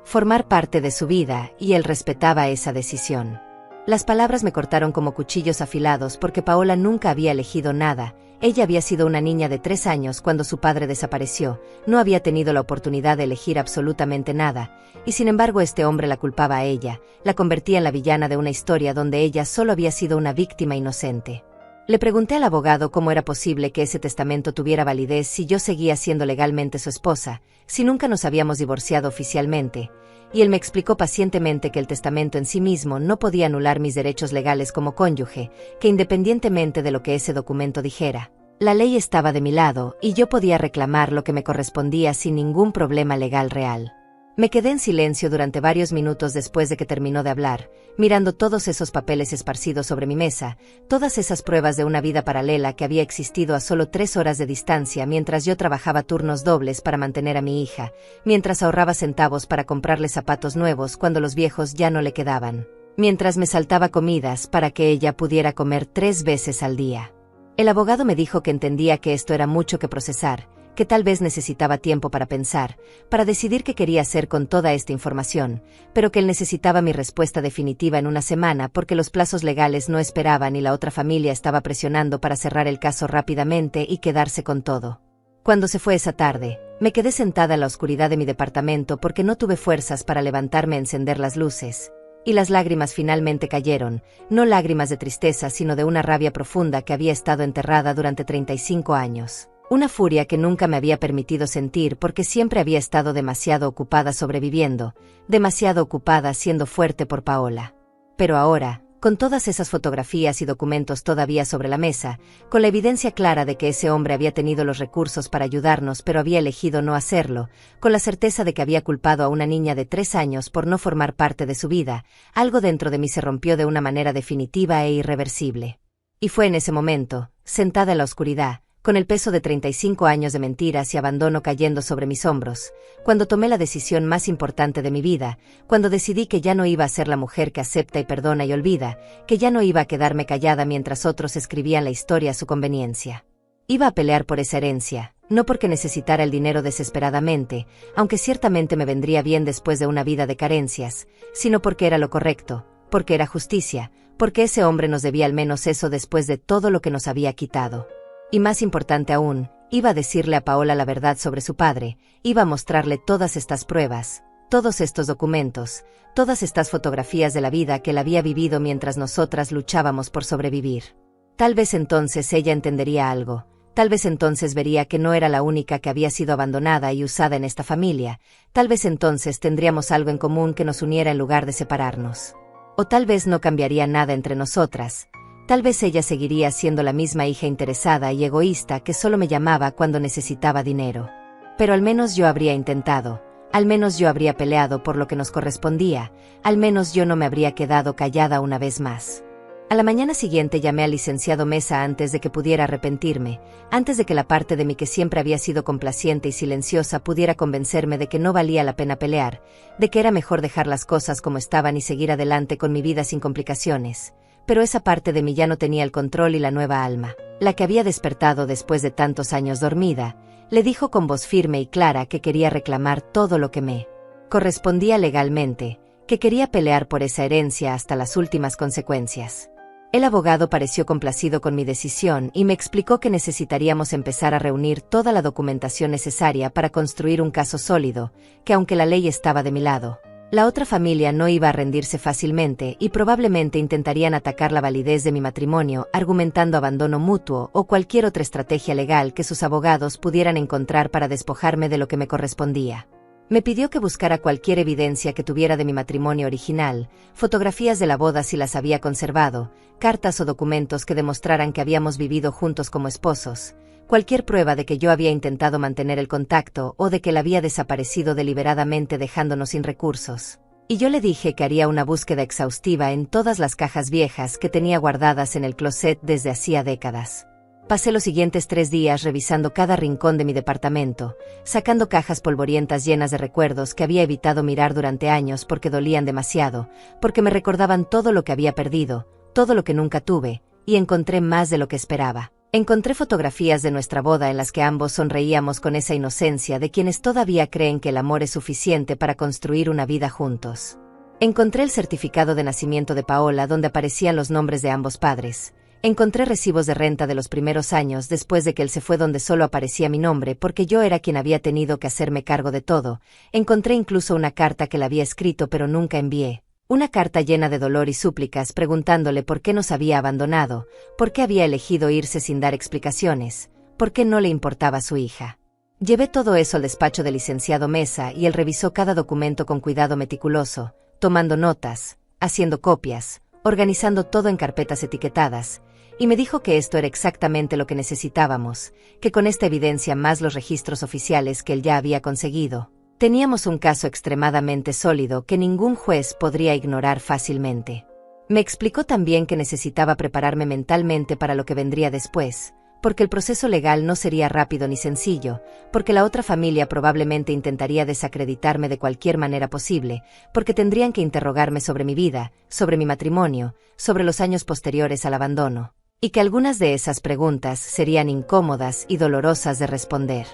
A: formar parte de su vida y él respetaba esa decisión. Las palabras me cortaron como cuchillos afilados porque Paola nunca había elegido nada, ella había sido una niña de 3 años cuando su padre desapareció, no había tenido la oportunidad de elegir absolutamente nada, y sin embargo este hombre la culpaba a ella, la convertía en la villana de una historia donde ella solo había sido una víctima inocente. Le pregunté al abogado cómo era posible que ese testamento tuviera validez si yo seguía siendo legalmente su esposa, si nunca nos habíamos divorciado oficialmente, y él me explicó pacientemente que el testamento en sí mismo no podía anular mis derechos legales como cónyuge, que independientemente de lo que ese documento dijera, la ley estaba de mi lado y yo podía reclamar lo que me correspondía sin ningún problema legal real. Me quedé en silencio durante varios minutos después de que terminó de hablar, mirando todos esos papeles esparcidos sobre mi mesa, todas esas pruebas de una vida paralela que había existido a solo 3 horas de distancia mientras yo trabajaba turnos dobles para mantener a mi hija, mientras ahorraba centavos para comprarle zapatos nuevos cuando los viejos ya no le quedaban, mientras me saltaba comidas para que ella pudiera comer 3 veces al día. El abogado me dijo que entendía que esto era mucho que procesar, que tal vez necesitaba tiempo para pensar, para decidir qué quería hacer con toda esta información, pero que él necesitaba mi respuesta definitiva en una semana porque los plazos legales no esperaban y la otra familia estaba presionando para cerrar el caso rápidamente y quedarse con todo. Cuando se fue esa tarde, me quedé sentada en la oscuridad de mi departamento porque no tuve fuerzas para levantarme a encender las luces. Y las lágrimas finalmente cayeron, no lágrimas de tristeza sino de una rabia profunda que había estado enterrada durante 35 años. Una furia que nunca me había permitido sentir porque siempre había estado demasiado ocupada sobreviviendo, demasiado ocupada siendo fuerte por Paola. Pero ahora, con todas esas fotografías y documentos todavía sobre la mesa, con la evidencia clara de que ese hombre había tenido los recursos para ayudarnos pero había elegido no hacerlo, con la certeza de que había culpado a una niña de 3 años por no formar parte de su vida, algo dentro de mí se rompió de una manera definitiva e irreversible. Y fue en ese momento, sentada en la oscuridad, con el peso de 35 años de mentiras y abandono cayendo sobre mis hombros, cuando tomé la decisión más importante de mi vida, cuando decidí que ya no iba a ser la mujer que acepta y perdona y olvida, que ya no iba a quedarme callada mientras otros escribían la historia a su conveniencia. Iba a pelear por esa herencia, no porque necesitara el dinero desesperadamente, aunque ciertamente me vendría bien después de una vida de carencias, sino porque era lo correcto, porque era justicia, porque ese hombre nos debía al menos eso después de todo lo que nos había quitado. Y más importante aún, iba a decirle a Paola la verdad sobre su padre, iba a mostrarle todas estas pruebas, todos estos documentos, todas estas fotografías de la vida que él había vivido mientras nosotras luchábamos por sobrevivir. Tal vez entonces ella entendería algo, tal vez entonces vería que no era la única que había sido abandonada y usada en esta familia, tal vez entonces tendríamos algo en común que nos uniera en lugar de separarnos. O tal vez no cambiaría nada entre nosotras. Tal vez ella seguiría siendo la misma hija interesada y egoísta que solo me llamaba cuando necesitaba dinero. Pero al menos yo habría intentado, al menos yo habría peleado por lo que nos correspondía, al menos yo no me habría quedado callada una vez más. A la mañana siguiente llamé al licenciado Mesa antes de que pudiera arrepentirme, antes de que la parte de mí que siempre había sido complaciente y silenciosa pudiera convencerme de que no valía la pena pelear, de que era mejor dejar las cosas como estaban y seguir adelante con mi vida sin complicaciones. Pero esa parte de mí ya no tenía el control y la nueva alma, la que había despertado después de tantos años dormida, le dijo con voz firme y clara que quería reclamar todo lo que me correspondía legalmente, que quería pelear por esa herencia hasta las últimas consecuencias. El abogado pareció complacido con mi decisión y me explicó que necesitaríamos empezar a reunir toda la documentación necesaria para construir un caso sólido, que aunque la ley estaba de mi lado, la otra familia no iba a rendirse fácilmente y probablemente intentarían atacar la validez de mi matrimonio argumentando abandono mutuo o cualquier otra estrategia legal que sus abogados pudieran encontrar para despojarme de lo que me correspondía. Me pidió que buscara cualquier evidencia que tuviera de mi matrimonio original, fotografías de la boda si las había conservado, cartas o documentos que demostraran que habíamos vivido juntos como esposos, cualquier prueba de que yo había intentado mantener el contacto o de que él había desaparecido deliberadamente dejándonos sin recursos. Y yo le dije que haría una búsqueda exhaustiva en todas las cajas viejas que tenía guardadas en el closet desde hacía décadas. Pasé los siguientes 3 días revisando cada rincón de mi departamento, sacando cajas polvorientas llenas de recuerdos que había evitado mirar durante años porque dolían demasiado, porque me recordaban todo lo que había perdido, todo lo que nunca tuve, y encontré más de lo que esperaba. Encontré fotografías de nuestra boda en las que ambos sonreíamos con esa inocencia de quienes todavía creen que el amor es suficiente para construir una vida juntos. Encontré el certificado de nacimiento de Paola donde aparecían los nombres de ambos padres. Encontré recibos de renta de los primeros años después de que él se fue donde solo aparecía mi nombre porque yo era quien había tenido que hacerme cargo de todo. Encontré incluso una carta que le había escrito pero nunca envié. Una carta llena de dolor y súplicas preguntándole por qué nos había abandonado, por qué había elegido irse sin dar explicaciones, por qué no le importaba su hija. Llevé todo eso al despacho del licenciado Mesa y él revisó cada documento con cuidado meticuloso, tomando notas, haciendo copias, organizando todo en carpetas etiquetadas, y me dijo que esto era exactamente lo que necesitábamos, que con esta evidencia más los registros oficiales que él ya había conseguido, teníamos un caso extremadamente sólido que ningún juez podría ignorar fácilmente. Me explicó también que necesitaba prepararme mentalmente para lo que vendría después, porque el proceso legal no sería rápido ni sencillo, porque la otra familia probablemente intentaría desacreditarme de cualquier manera posible, porque tendrían que interrogarme sobre mi vida, sobre mi matrimonio, sobre los años posteriores al abandono. y que algunas de esas preguntas serían incómodas y dolorosas de responder.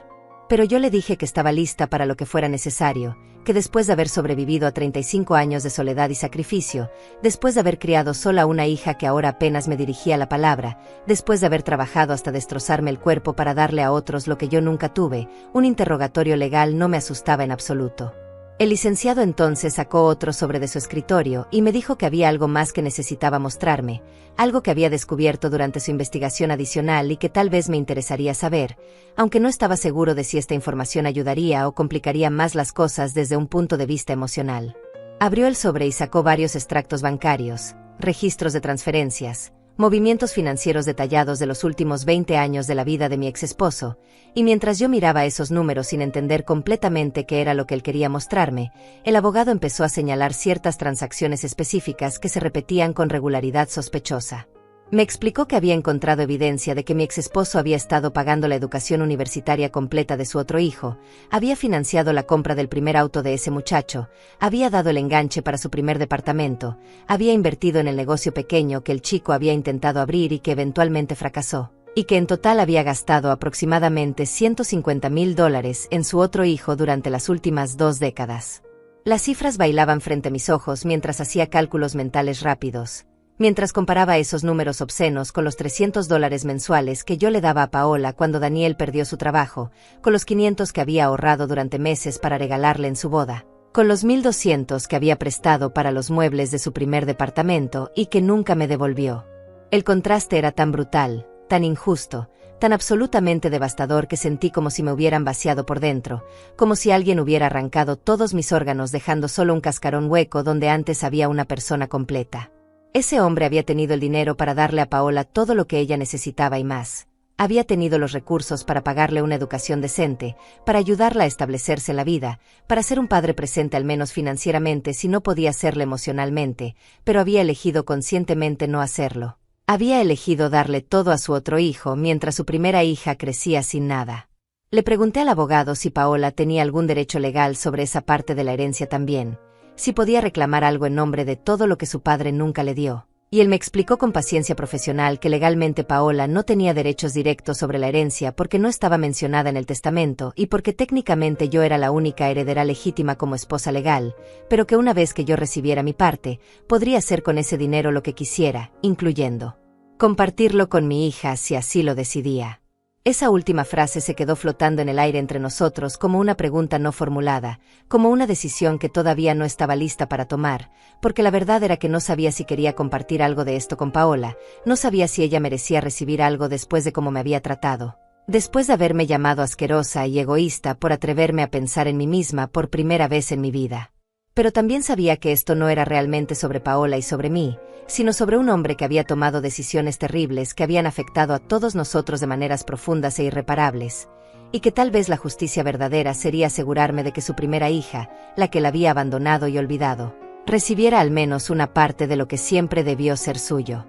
A: Pero yo le dije que estaba lista para lo que fuera necesario, que después de haber sobrevivido a 35 años de soledad y sacrificio, después de haber criado sola una hija que ahora apenas me dirigía la palabra, después de haber trabajado hasta destrozarme el cuerpo para darle a otros lo que yo nunca tuve, un interrogatorio legal no me asustaba en absoluto. El licenciado entonces sacó otro sobre de su escritorio y me dijo que había algo más que necesitaba mostrarme, algo que había descubierto durante su investigación adicional y que tal vez me interesaría saber, aunque no estaba seguro de si esta información ayudaría o complicaría más las cosas desde un punto de vista emocional. Abrió el sobre y sacó varios extractos bancarios, registros de transferencias, movimientos financieros detallados de los últimos 20 años de la vida de mi exesposo, y mientras yo miraba esos números sin entender completamente qué era lo que él quería mostrarme, el abogado empezó a señalar ciertas transacciones específicas que se repetían con regularidad sospechosa. Me explicó que había encontrado evidencia de que mi exesposo había estado pagando la educación universitaria completa de su otro hijo, había financiado la compra del primer auto de ese muchacho, había dado el enganche para su primer departamento, había invertido en el negocio pequeño que el chico había intentado abrir y que eventualmente fracasó, y que en total había gastado aproximadamente $150,000 en su otro hijo durante las últimas 2 décadas. Las cifras bailaban frente a mis ojos mientras hacía cálculos mentales rápidos. Mientras comparaba esos números obscenos con los $300 mensuales que yo le daba a Paola cuando Daniel perdió su trabajo, con los 500 que había ahorrado durante meses para regalarle en su boda, con los 1,200 que había prestado para los muebles de su primer departamento y que nunca me devolvió. El contraste era tan brutal, tan injusto, tan absolutamente devastador que sentí como si me hubieran vaciado por dentro, como si alguien hubiera arrancado todos mis órganos dejando solo un cascarón hueco donde antes había una persona completa. Ese hombre había tenido el dinero para darle a Paola todo lo que ella necesitaba y más. Había tenido los recursos para pagarle una educación decente, para ayudarla a establecerse en la vida, para ser un padre presente al menos financieramente si no podía serle emocionalmente, pero había elegido conscientemente no hacerlo. Había elegido darle todo a su otro hijo mientras su primera hija crecía sin nada. Le pregunté al abogado si Paola tenía algún derecho legal sobre esa parte de la herencia también, si podía reclamar algo en nombre de todo lo que su padre nunca le dio. Y él me explicó con paciencia profesional que legalmente Paola no tenía derechos directos sobre la herencia porque no estaba mencionada en el testamento y porque técnicamente yo era la única heredera legítima como esposa legal, pero que una vez que yo recibiera mi parte, podría hacer con ese dinero lo que quisiera, incluyendo compartirlo con mi hija si así lo decidía. Esa última frase se quedó flotando en el aire entre nosotros como una pregunta no formulada, como una decisión que todavía no estaba lista para tomar, porque la verdad era que no sabía si quería compartir algo de esto con Paola, no sabía si ella merecía recibir algo después de cómo me había tratado, después de haberme llamado asquerosa y egoísta por atreverme a pensar en mí misma por primera vez en mi vida. Pero también sabía que esto no era realmente sobre Paola y sobre mí, sino sobre un hombre que había tomado decisiones terribles que habían afectado a todos nosotros de maneras profundas e irreparables, y que tal vez la justicia verdadera sería asegurarme de que su primera hija, la que la había abandonado y olvidado, recibiera al menos una parte de lo que siempre debió ser suyo.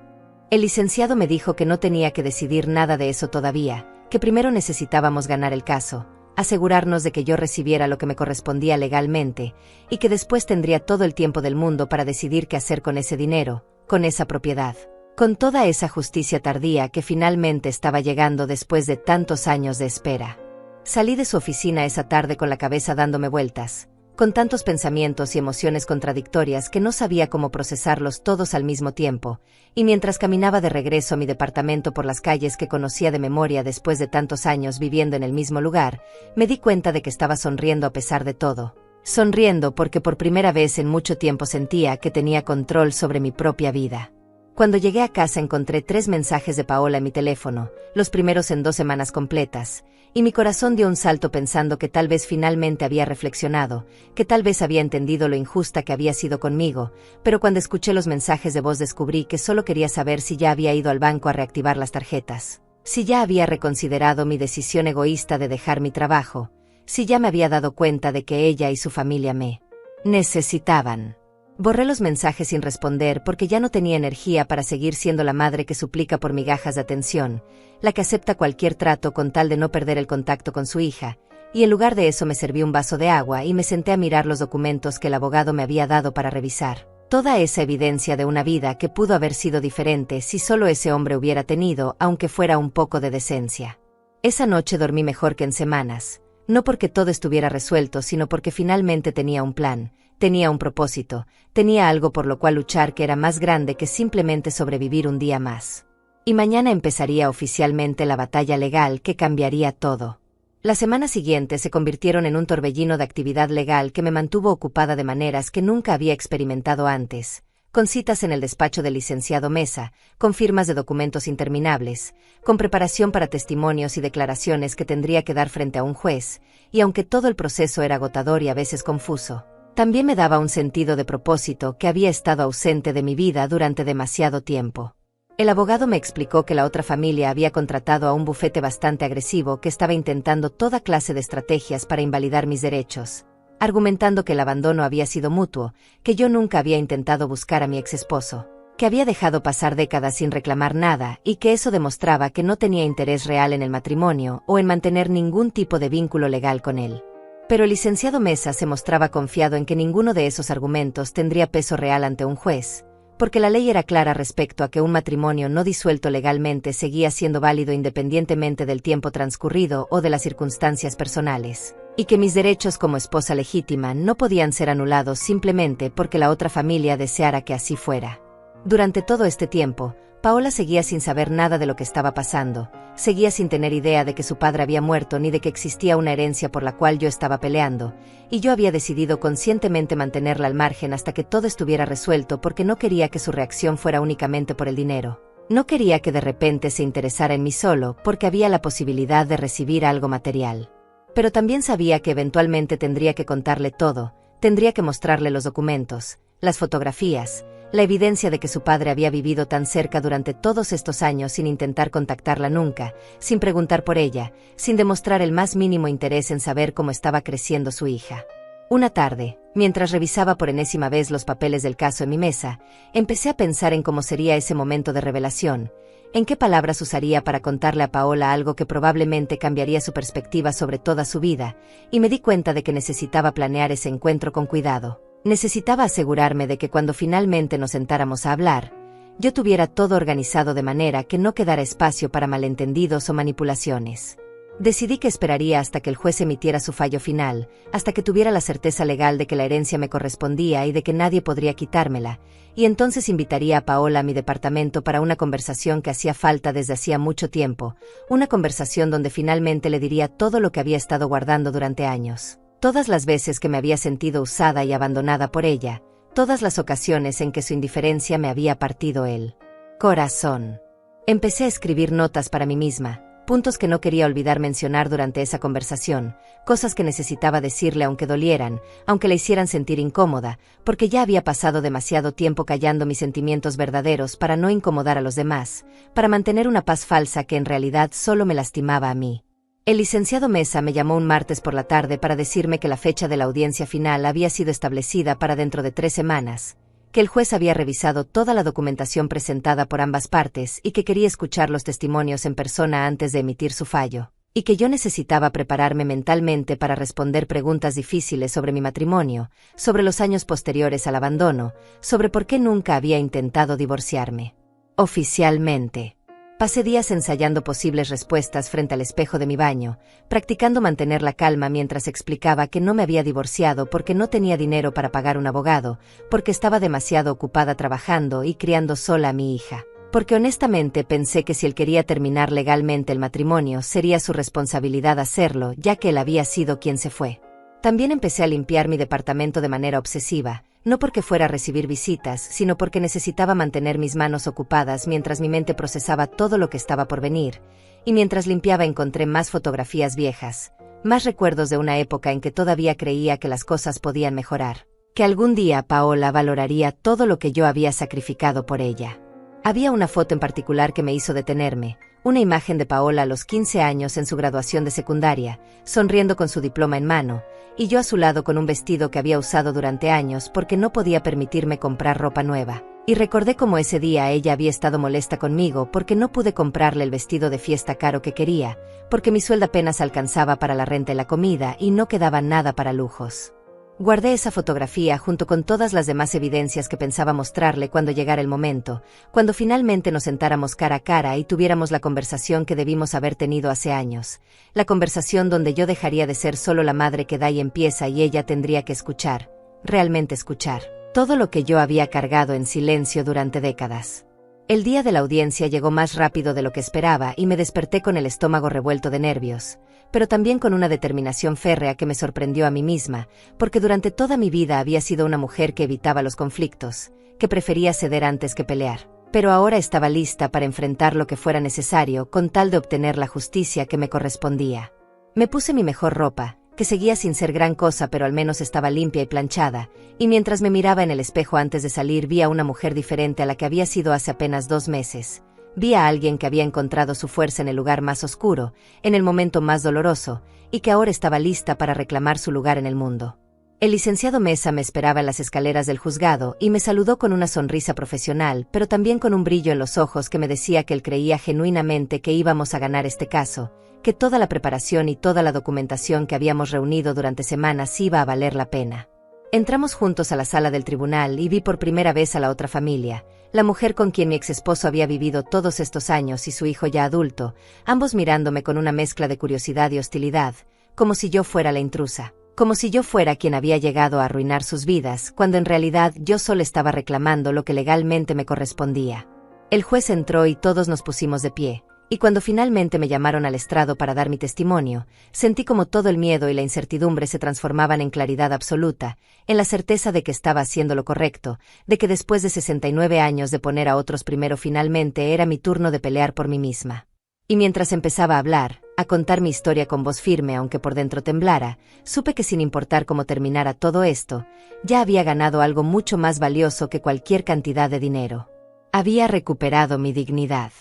A: El licenciado me dijo que no tenía que decidir nada de eso todavía, que primero necesitábamos ganar el caso, asegurarnos de que yo recibiera lo que me correspondía legalmente, y que después tendría todo el tiempo del mundo para decidir qué hacer con ese dinero, con esa propiedad, con toda esa justicia tardía que finalmente estaba llegando después de tantos años de espera. Salí de su oficina esa tarde con la cabeza dándome vueltas, con tantos pensamientos y emociones contradictorias que no sabía cómo procesarlos todos al mismo tiempo, y mientras caminaba de regreso a mi departamento por las calles que conocía de memoria después de tantos años viviendo en el mismo lugar, me di cuenta de que estaba sonriendo a pesar de todo. Sonriendo porque por primera vez en mucho tiempo sentía que tenía control sobre mi propia vida. Cuando llegué a casa encontré 3 mensajes de Paola en mi teléfono, los primeros en 2 semanas completas, y mi corazón dio un salto pensando que tal vez finalmente había reflexionado, que tal vez había entendido lo injusta que había sido conmigo, pero cuando escuché los mensajes de voz descubrí que solo quería saber si ya había ido al banco a reactivar las tarjetas, si ya había reconsiderado mi decisión egoísta de dejar mi trabajo, si ya me había dado cuenta de que ella y su familia me necesitaban. Borré los mensajes sin responder porque ya no tenía energía para seguir siendo la madre que suplica por migajas de atención, la que acepta cualquier trato con tal de no perder el contacto con su hija, y en lugar de eso me serví un vaso de agua y me senté a mirar los documentos que el abogado me había dado para revisar. Toda esa evidencia de una vida que pudo haber sido diferente si solo ese hombre hubiera tenido, aunque fuera un poco de decencia. Esa noche dormí mejor que en semanas, no porque todo estuviera resuelto, sino porque finalmente tenía un plan, tenía un propósito, tenía algo por lo cual luchar que era más grande que simplemente sobrevivir un día más. Y mañana empezaría oficialmente la batalla legal que cambiaría todo. Las semanas siguientes se convirtieron en un torbellino de actividad legal que me mantuvo ocupada de maneras que nunca había experimentado antes, con citas en el despacho del licenciado Mesa, con firmas de documentos interminables, con preparación para testimonios y declaraciones que tendría que dar frente a un juez, y aunque todo el proceso era agotador y a veces confuso, también me daba un sentido de propósito que había estado ausente de mi vida durante demasiado tiempo. El abogado me explicó que la otra familia había contratado a un bufete bastante agresivo que estaba intentando toda clase de estrategias para invalidar mis derechos, argumentando que el abandono había sido mutuo, que yo nunca había intentado buscar a mi exesposo, que había dejado pasar décadas sin reclamar nada y que eso demostraba que no tenía interés real en el matrimonio o en mantener ningún tipo de vínculo legal con él. Pero el licenciado Mesa se mostraba confiado en que ninguno de esos argumentos tendría peso real ante un juez, porque la ley era clara respecto a que un matrimonio no disuelto legalmente seguía siendo válido independientemente del tiempo transcurrido o de las circunstancias personales, y que mis derechos como esposa legítima no podían ser anulados simplemente porque la otra familia deseara que así fuera. Durante todo este tiempo, Paola seguía sin saber nada de lo que estaba pasando, seguía sin tener idea de que su padre había muerto ni de que existía una herencia por la cual yo estaba peleando, y yo había decidido conscientemente mantenerla al margen hasta que todo estuviera resuelto porque no quería que su reacción fuera únicamente por el dinero. No quería que de repente se interesara en mí solo porque había la posibilidad de recibir algo material. Pero también sabía que eventualmente tendría que contarle todo, tendría que mostrarle los documentos, las fotografías, la evidencia de que su padre había vivido tan cerca durante todos estos años sin intentar contactarla nunca, sin preguntar por ella, sin demostrar el más mínimo interés en saber cómo estaba creciendo su hija. Una tarde, mientras revisaba por enésima vez los papeles del caso en mi mesa, empecé a pensar en cómo sería ese momento de revelación, en qué palabras usaría para contarle a Paola algo que probablemente cambiaría su perspectiva sobre toda su vida, y me di cuenta de que necesitaba planear ese encuentro con cuidado. Necesitaba asegurarme de que cuando finalmente nos sentáramos a hablar, yo tuviera todo organizado de manera que no quedara espacio para malentendidos o manipulaciones. Decidí que esperaría hasta que el juez emitiera su fallo final, hasta que tuviera la certeza legal de que la herencia me correspondía y de que nadie podría quitármela, y entonces invitaría a Paola a mi departamento para una conversación que hacía falta desde hacía mucho tiempo, una conversación donde finalmente le diría todo lo que había estado guardando durante años. Todas las veces que me había sentido usada y abandonada por ella, todas las ocasiones en que su indiferencia me había partido el corazón. Empecé a escribir notas para mí misma, puntos que no quería olvidar mencionar durante esa conversación, cosas que necesitaba decirle aunque dolieran, aunque la hicieran sentir incómoda, porque ya había pasado demasiado tiempo callando mis sentimientos verdaderos para no incomodar a los demás, para mantener una paz falsa que en realidad solo me lastimaba a mí. El licenciado Mesa me llamó un martes por la tarde para decirme que la fecha de la audiencia final había sido establecida para dentro de 3 semanas, que el juez había revisado toda la documentación presentada por ambas partes y que quería escuchar los testimonios en persona antes de emitir su fallo, y que yo necesitaba prepararme mentalmente para responder preguntas difíciles sobre mi matrimonio, sobre los años posteriores al abandono, sobre por qué nunca había intentado divorciarme. Oficialmente. Pasé días ensayando posibles respuestas frente al espejo de mi baño, practicando mantener la calma mientras explicaba que no me había divorciado porque no tenía dinero para pagar un abogado, porque estaba demasiado ocupada trabajando y criando sola a mi hija, porque honestamente pensé que si él quería terminar legalmente el matrimonio sería su responsabilidad hacerlo, ya que él había sido quien se fue. También empecé a limpiar mi departamento de manera obsesiva, no porque fuera a recibir visitas, sino porque necesitaba mantener mis manos ocupadas mientras mi mente procesaba todo lo que estaba por venir, y mientras limpiaba encontré más fotografías viejas, más recuerdos de una época en que todavía creía que las cosas podían mejorar, que algún día Paola valoraría todo lo que yo había sacrificado por ella. Había una foto en particular que me hizo detenerme, una imagen de Paola a los 15 años en su graduación de secundaria, sonriendo con su diploma en mano, y yo a su lado con un vestido que había usado durante años porque no podía permitirme comprar ropa nueva. Y recordé cómo ese día ella había estado molesta conmigo porque no pude comprarle el vestido de fiesta caro que quería, porque mi sueldo apenas alcanzaba para la renta y la comida y no quedaba nada para lujos. Guardé esa fotografía junto con todas las demás evidencias que pensaba mostrarle cuando llegara el momento, cuando finalmente nos sentáramos cara a cara y tuviéramos la conversación que debimos haber tenido hace años, la conversación donde yo dejaría de ser solo la madre que da y empieza y ella tendría que escuchar, realmente escuchar, todo lo que yo había cargado en silencio durante décadas. El día de la audiencia llegó más rápido de lo que esperaba y me desperté con el estómago revuelto de nervios, pero también con una determinación férrea que me sorprendió a mí misma, porque durante toda mi vida había sido una mujer que evitaba los conflictos, que prefería ceder antes que pelear. Pero ahora estaba lista para enfrentar lo que fuera necesario con tal de obtener la justicia que me correspondía. Me puse mi mejor ropa, que seguía sin ser gran cosa pero al menos estaba limpia y planchada, y mientras me miraba en el espejo antes de salir vi a una mujer diferente a la que había sido hace apenas 2 meses. Vi a alguien que había encontrado su fuerza en el lugar más oscuro, en el momento más doloroso, y que ahora estaba lista para reclamar su lugar en el mundo. El licenciado Mesa me esperaba en las escaleras del juzgado y me saludó con una sonrisa profesional, pero también con un brillo en los ojos que me decía que él creía genuinamente que íbamos a ganar este caso, que toda la preparación y toda la documentación que habíamos reunido durante semanas iba a valer la pena. Entramos juntos a la sala del tribunal y vi por primera vez a la otra familia, la mujer con quien mi exesposo había vivido todos estos años y su hijo ya adulto, ambos mirándome con una mezcla de curiosidad y hostilidad, como si yo fuera la intrusa, como si yo fuera quien había llegado a arruinar sus vidas, cuando en realidad yo solo estaba reclamando lo que legalmente me correspondía. El juez entró y todos nos pusimos de pie. Y cuando finalmente me llamaron al estrado para dar mi testimonio, sentí como todo el miedo y la incertidumbre se transformaban en claridad absoluta, en la certeza de que estaba haciendo lo correcto, de que después de 69 años de poner a otros primero finalmente era mi turno de pelear por mí misma. Y mientras empezaba a hablar, a contar mi historia con voz firme aunque por dentro temblara, supe que sin importar cómo terminara todo esto, ya había ganado algo mucho más valioso que cualquier cantidad de dinero. Había recuperado mi dignidad.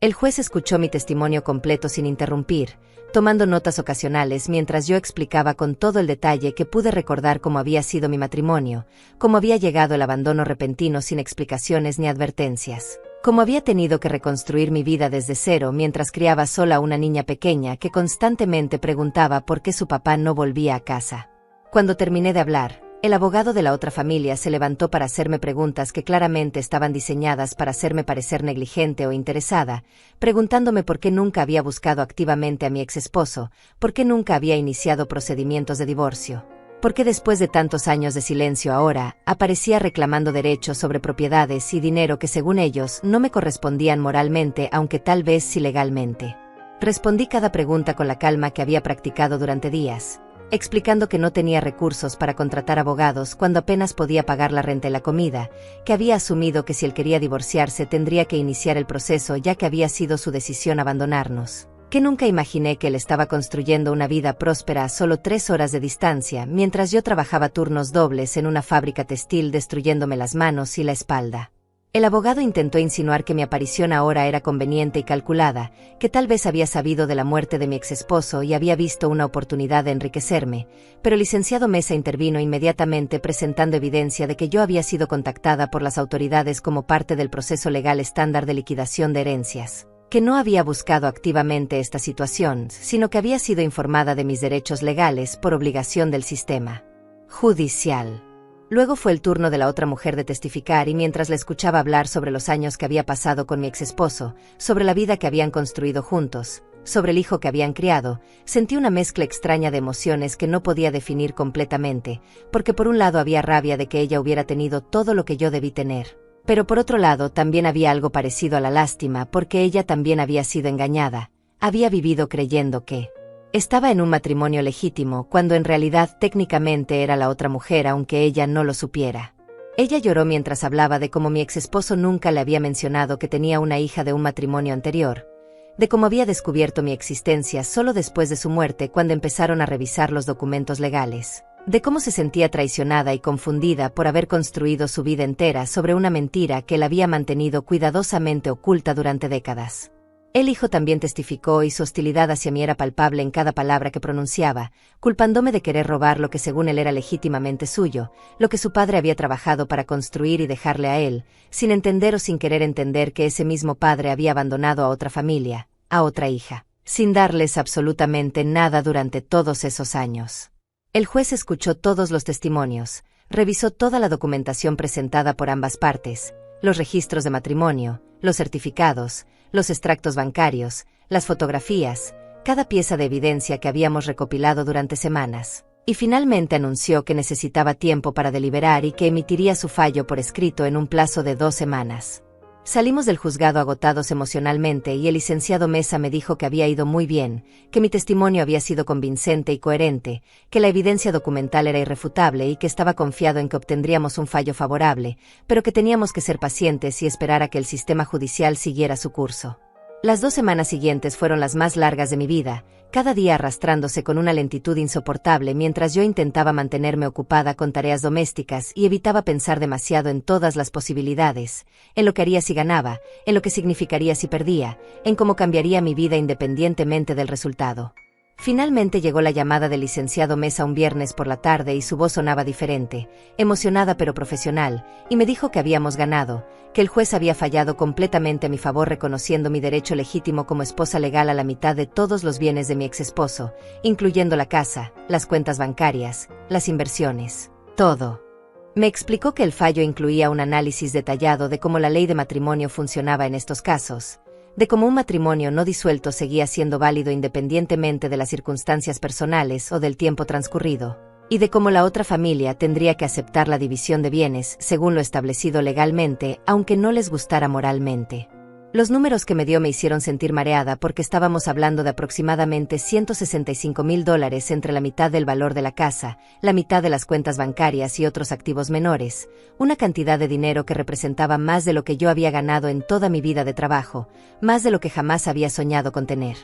A: El juez escuchó mi testimonio completo sin interrumpir, tomando notas ocasionales mientras yo explicaba con todo el detalle que pude recordar cómo había sido mi matrimonio, cómo había llegado el abandono repentino sin explicaciones ni advertencias, cómo había tenido que reconstruir mi vida desde cero mientras criaba sola a una niña pequeña que constantemente preguntaba por qué su papá no volvía a casa. Cuando terminé de hablar, el abogado de la otra familia se levantó para hacerme preguntas que claramente estaban diseñadas para hacerme parecer negligente o interesada, preguntándome por qué nunca había buscado activamente a mi exesposo, por qué nunca había iniciado procedimientos de divorcio, por qué después de tantos años de silencio ahora aparecía reclamando derechos sobre propiedades y dinero que según ellos no me correspondían moralmente aunque tal vez sí legalmente. Respondí cada pregunta con la calma que había practicado durante días, explicando que no tenía recursos para contratar abogados cuando apenas podía pagar la renta y la comida, que había asumido que si él quería divorciarse tendría que iniciar el proceso ya que había sido su decisión abandonarnos, que nunca imaginé que él estaba construyendo una vida próspera a solo 3 horas de distancia mientras yo trabajaba turnos dobles en una fábrica textil destruyéndome las manos y la espalda. El abogado intentó insinuar que mi aparición ahora era conveniente y calculada, que tal vez había sabido de la muerte de mi exesposo y había visto una oportunidad de enriquecerme, pero el licenciado Mesa intervino inmediatamente presentando evidencia de que yo había sido contactada por las autoridades como parte del proceso legal estándar de liquidación de herencias, que no había buscado activamente esta situación, sino que había sido informada de mis derechos legales por obligación del sistema judicial. Luego fue el turno de la otra mujer de testificar y mientras la escuchaba hablar sobre los años que había pasado con mi exesposo, sobre la vida que habían construido juntos, sobre el hijo que habían criado, sentí una mezcla extraña de emociones que no podía definir completamente, porque por un lado había rabia de que ella hubiera tenido todo lo que yo debí tener, pero por otro lado también había algo parecido a la lástima porque ella también había sido engañada, había vivido creyendo que estaba en un matrimonio legítimo cuando en realidad técnicamente era la otra mujer aunque ella no lo supiera. Ella lloró mientras hablaba de cómo mi exesposo nunca le había mencionado que tenía una hija de un matrimonio anterior, de cómo había descubierto mi existencia solo después de su muerte cuando empezaron a revisar los documentos legales, de cómo se sentía traicionada y confundida por haber construido su vida entera sobre una mentira que él había mantenido cuidadosamente oculta durante décadas. El hijo también testificó y su hostilidad hacia mí era palpable en cada palabra que pronunciaba, culpándome de querer robar lo que según él era legítimamente suyo, lo que su padre había trabajado para construir y dejarle a él, sin entender o sin querer entender que ese mismo padre había abandonado a otra familia, a otra hija, sin darles absolutamente nada durante todos esos años. El juez escuchó todos los testimonios, revisó toda la documentación presentada por ambas partes, los registros de matrimonio, los certificados, los extractos bancarios, las fotografías, cada pieza de evidencia que habíamos recopilado durante semanas, y finalmente anunció que necesitaba tiempo para deliberar y que emitiría su fallo por escrito en un plazo de 2 semanas. Salimos del juzgado agotados emocionalmente y el licenciado Mesa me dijo que había ido muy bien, que mi testimonio había sido convincente y coherente, que la evidencia documental era irrefutable y que estaba confiado en que obtendríamos un fallo favorable, pero que teníamos que ser pacientes y esperar a que el sistema judicial siguiera su curso. Las 2 semanas siguientes fueron las más largas de mi vida, cada día arrastrándose con una lentitud insoportable mientras yo intentaba mantenerme ocupada con tareas domésticas y evitaba pensar demasiado en todas las posibilidades, en lo que haría si ganaba, en lo que significaría si perdía, en cómo cambiaría mi vida independientemente del resultado. Finalmente llegó la llamada del licenciado Mesa un viernes por la tarde y su voz sonaba diferente, emocionada pero profesional, y me dijo que habíamos ganado, que el juez había fallado completamente a mi favor reconociendo mi derecho legítimo como esposa legal a la mitad de todos los bienes de mi exesposo, incluyendo la casa, las cuentas bancarias, las inversiones, todo. Me explicó que el fallo incluía un análisis detallado de cómo la ley de matrimonio funcionaba en estos casos, de cómo un matrimonio no disuelto seguía siendo válido independientemente de las circunstancias personales o del tiempo transcurrido, y de cómo la otra familia tendría que aceptar la división de bienes según lo establecido legalmente, aunque no les gustara moralmente. Los números que me dio me hicieron sentir mareada porque estábamos hablando de aproximadamente $165,000 entre la mitad del valor de la casa, la mitad de las cuentas bancarias y otros activos menores, una cantidad de dinero que representaba más de lo que yo había ganado en toda mi vida de trabajo, más de lo que jamás había soñado con tener.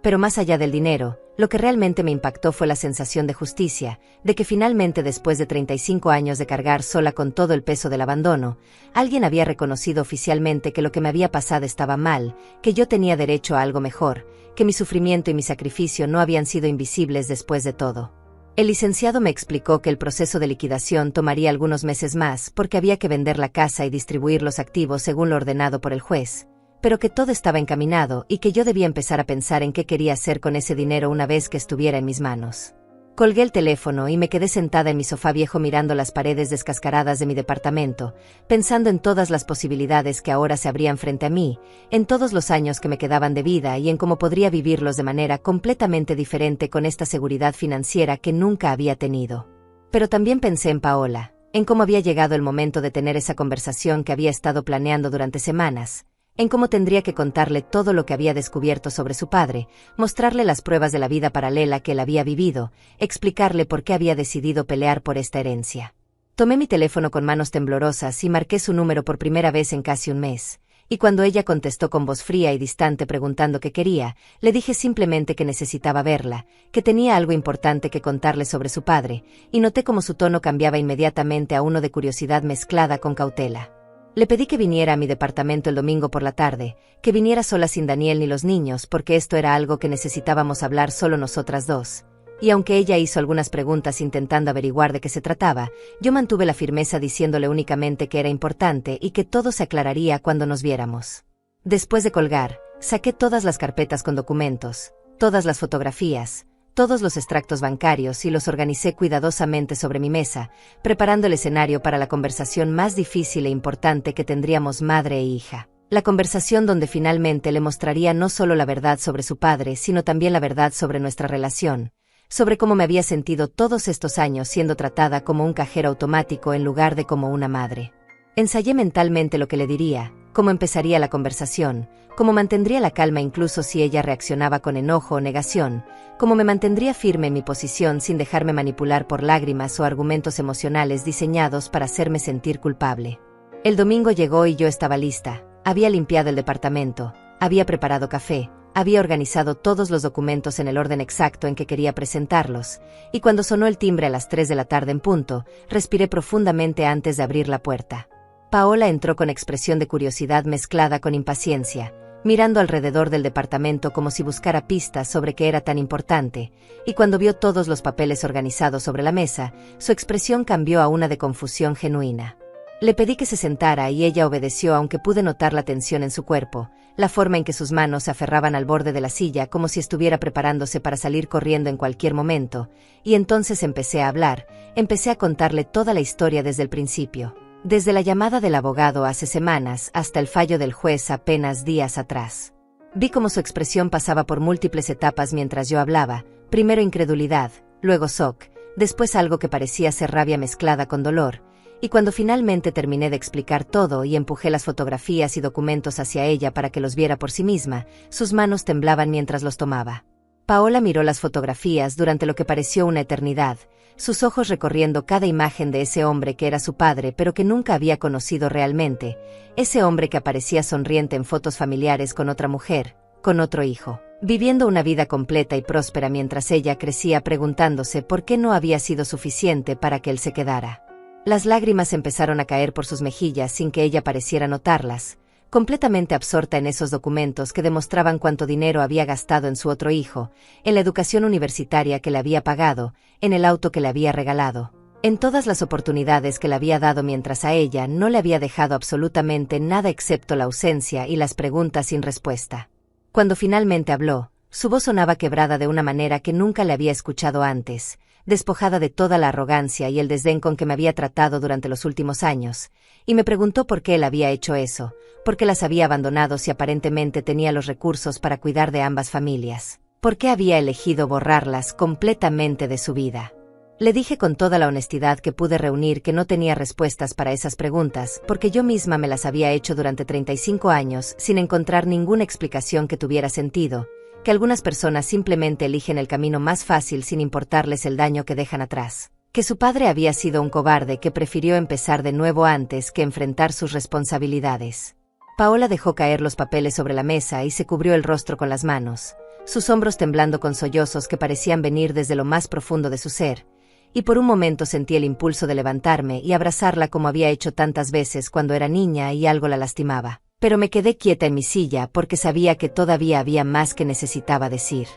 A: Pero más allá del dinero, lo que realmente me impactó fue la sensación de justicia, de que finalmente después de 35 años de cargar sola con todo el peso del abandono, alguien había reconocido oficialmente que lo que me había pasado estaba mal, que yo tenía derecho a algo mejor, que mi sufrimiento y mi sacrificio no habían sido invisibles después de todo. El licenciado me explicó que el proceso de liquidación tomaría algunos meses más porque había que vender la casa y distribuir los activos según lo ordenado por el juez, pero que todo estaba encaminado y que yo debía empezar a pensar en qué quería hacer con ese dinero una vez que estuviera en mis manos. Colgué el teléfono y me quedé sentada en mi sofá viejo mirando las paredes descascaradas de mi departamento, pensando en todas las posibilidades que ahora se abrían frente a mí, en todos los años que me quedaban de vida y en cómo podría vivirlos de manera completamente diferente con esta seguridad financiera que nunca había tenido. Pero también pensé en Paola, en cómo había llegado el momento de tener esa conversación que había estado planeando durante semanas, en cómo tendría que contarle todo lo que había descubierto sobre su padre, mostrarle las pruebas de la vida paralela que él había vivido, explicarle por qué había decidido pelear por esta herencia. Tomé mi teléfono con manos temblorosas y marqué su número por primera vez en casi un mes, y cuando ella contestó con voz fría y distante preguntando qué quería, le dije simplemente que necesitaba verla, que tenía algo importante que contarle sobre su padre, y noté cómo su tono cambiaba inmediatamente a uno de curiosidad mezclada con cautela. Le pedí que viniera a mi departamento el domingo por la tarde, que viniera sola sin Daniel ni los niños porque esto era algo que necesitábamos hablar solo nosotras dos. Y aunque ella hizo algunas preguntas intentando averiguar de qué se trataba, yo mantuve la firmeza diciéndole únicamente que era importante y que todo se aclararía cuando nos viéramos. Después de colgar, saqué todas las carpetas con documentos, todas las fotografías, todos los extractos bancarios y los organicé cuidadosamente sobre mi mesa, preparando el escenario para la conversación más difícil e importante que tendríamos madre e hija. La conversación donde finalmente le mostraría no solo la verdad sobre su padre, sino también la verdad sobre nuestra relación, sobre cómo me había sentido todos estos años siendo tratada como un cajero automático en lugar de como una madre. Ensayé mentalmente lo que le diría, cómo empezaría la conversación, cómo mantendría la calma incluso si ella reaccionaba con enojo o negación, cómo me mantendría firme en mi posición sin dejarme manipular por lágrimas o argumentos emocionales diseñados para hacerme sentir culpable. El domingo llegó y yo estaba lista, había limpiado el departamento, había preparado café, había organizado todos los documentos en el orden exacto en que quería presentarlos, y cuando sonó el timbre a las 3 de la tarde en punto, respiré profundamente antes de abrir la puerta. Paola entró con expresión de curiosidad mezclada con impaciencia, mirando alrededor del departamento como si buscara pistas sobre qué era tan importante, y cuando vio todos los papeles organizados sobre la mesa, su expresión cambió a una de confusión genuina. Le pedí que se sentara y ella obedeció, aunque pude notar la tensión en su cuerpo, la forma en que sus manos se aferraban al borde de la silla como si estuviera preparándose para salir corriendo en cualquier momento, y entonces empecé a hablar, empecé a contarle toda la historia desde el principio. Desde la llamada del abogado hace semanas hasta el fallo del juez apenas días atrás. Vi cómo su expresión pasaba por múltiples etapas mientras yo hablaba, primero incredulidad, luego shock, después algo que parecía ser rabia mezclada con dolor, y cuando finalmente terminé de explicar todo y empujé las fotografías y documentos hacia ella para que los viera por sí misma, sus manos temblaban mientras los tomaba. Paola miró las fotografías durante lo que pareció una eternidad, sus ojos recorriendo cada imagen de ese hombre que era su padre pero que nunca había conocido realmente, ese hombre que aparecía sonriente en fotos familiares con otra mujer, con otro hijo, viviendo una vida completa y próspera mientras ella crecía preguntándose por qué no había sido suficiente para que él se quedara. Las lágrimas empezaron a caer por sus mejillas sin que ella pareciera notarlas, completamente absorta en esos documentos que demostraban cuánto dinero había gastado en su otro hijo, en la educación universitaria que le había pagado, en el auto que le había regalado, en todas las oportunidades que le había dado mientras a ella no le había dejado absolutamente nada excepto la ausencia y las preguntas sin respuesta. Cuando finalmente habló, su voz sonaba quebrada de una manera que nunca le había escuchado antes, despojada de toda la arrogancia y el desdén con que me había tratado durante los últimos años, y me preguntó por qué él había hecho eso, por qué las había abandonado si aparentemente tenía los recursos para cuidar de ambas familias, por qué había elegido borrarlas completamente de su vida. Le dije con toda la honestidad que pude reunir que no tenía respuestas para esas preguntas, porque yo misma me las había hecho durante 35 años sin encontrar ninguna explicación que tuviera sentido, que algunas personas simplemente eligen el camino más fácil sin importarles el daño que dejan atrás, que su padre había sido un cobarde que prefirió empezar de nuevo antes que enfrentar sus responsabilidades. Paola dejó caer los papeles sobre la mesa y se cubrió el rostro con las manos, sus hombros temblando con sollozos que parecían venir desde lo más profundo de su ser, y por un momento sentí el impulso de levantarme y abrazarla como había hecho tantas veces cuando era niña y algo la lastimaba. Pero me quedé quieta en mi silla porque sabía que todavía había más que necesitaba decir.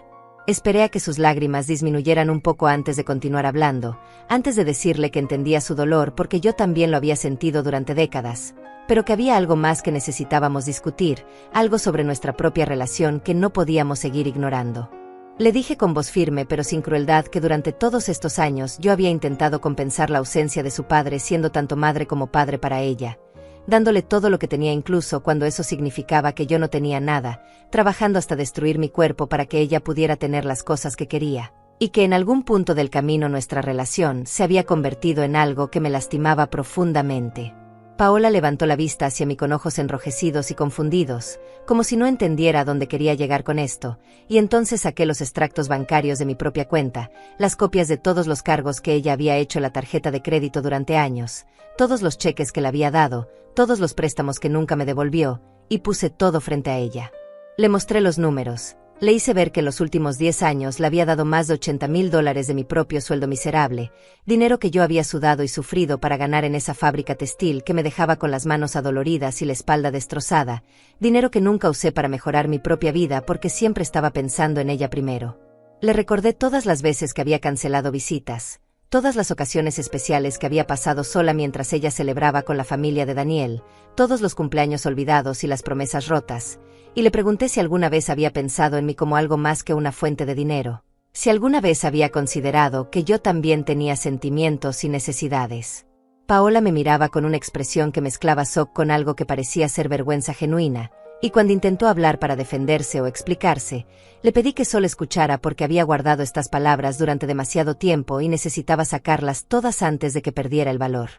A: Esperé a que sus lágrimas disminuyeran un poco antes de continuar hablando, antes de decirle que entendía su dolor porque yo también lo había sentido durante décadas, pero que había algo más que necesitábamos discutir, algo sobre nuestra propia relación que no podíamos seguir ignorando. Le dije con voz firme pero sin crueldad que durante todos estos años yo había intentado compensar la ausencia de su padre siendo tanto madre como padre para ella, dándole todo lo que tenía incluso cuando eso significaba que yo no tenía nada, trabajando hasta destruir mi cuerpo para que ella pudiera tener las cosas que quería, y que en algún punto del camino nuestra relación se había convertido en algo que me lastimaba profundamente. Paola levantó la vista hacia mí con ojos enrojecidos y confundidos, como si no entendiera a dónde quería llegar con esto, y entonces saqué los extractos bancarios de mi propia cuenta, las copias de todos los cargos que ella había hecho en la tarjeta de crédito durante años, todos los cheques que le había dado, todos los préstamos que nunca me devolvió, y puse todo frente a ella. Le mostré los números. Le hice ver que en los últimos 10 años le había dado más de $80,000 de mi propio sueldo miserable, dinero que yo había sudado y sufrido para ganar en esa fábrica textil que me dejaba con las manos adoloridas y la espalda destrozada, dinero que nunca usé para mejorar mi propia vida porque siempre estaba pensando en ella primero. Le recordé todas las veces que había cancelado visitas, todas las ocasiones especiales que había pasado sola mientras ella celebraba con la familia de Daniel, todos los cumpleaños olvidados y las promesas rotas, y le pregunté si alguna vez había pensado en mí como algo más que una fuente de dinero, si alguna vez había considerado que yo también tenía sentimientos y necesidades. Paola me miraba con una expresión que mezclaba shock con algo que parecía ser vergüenza genuina, y cuando intentó hablar para defenderse o explicarse, le pedí que solo escuchara porque había guardado estas palabras durante demasiado tiempo y necesitaba sacarlas todas antes de que perdiera el valor.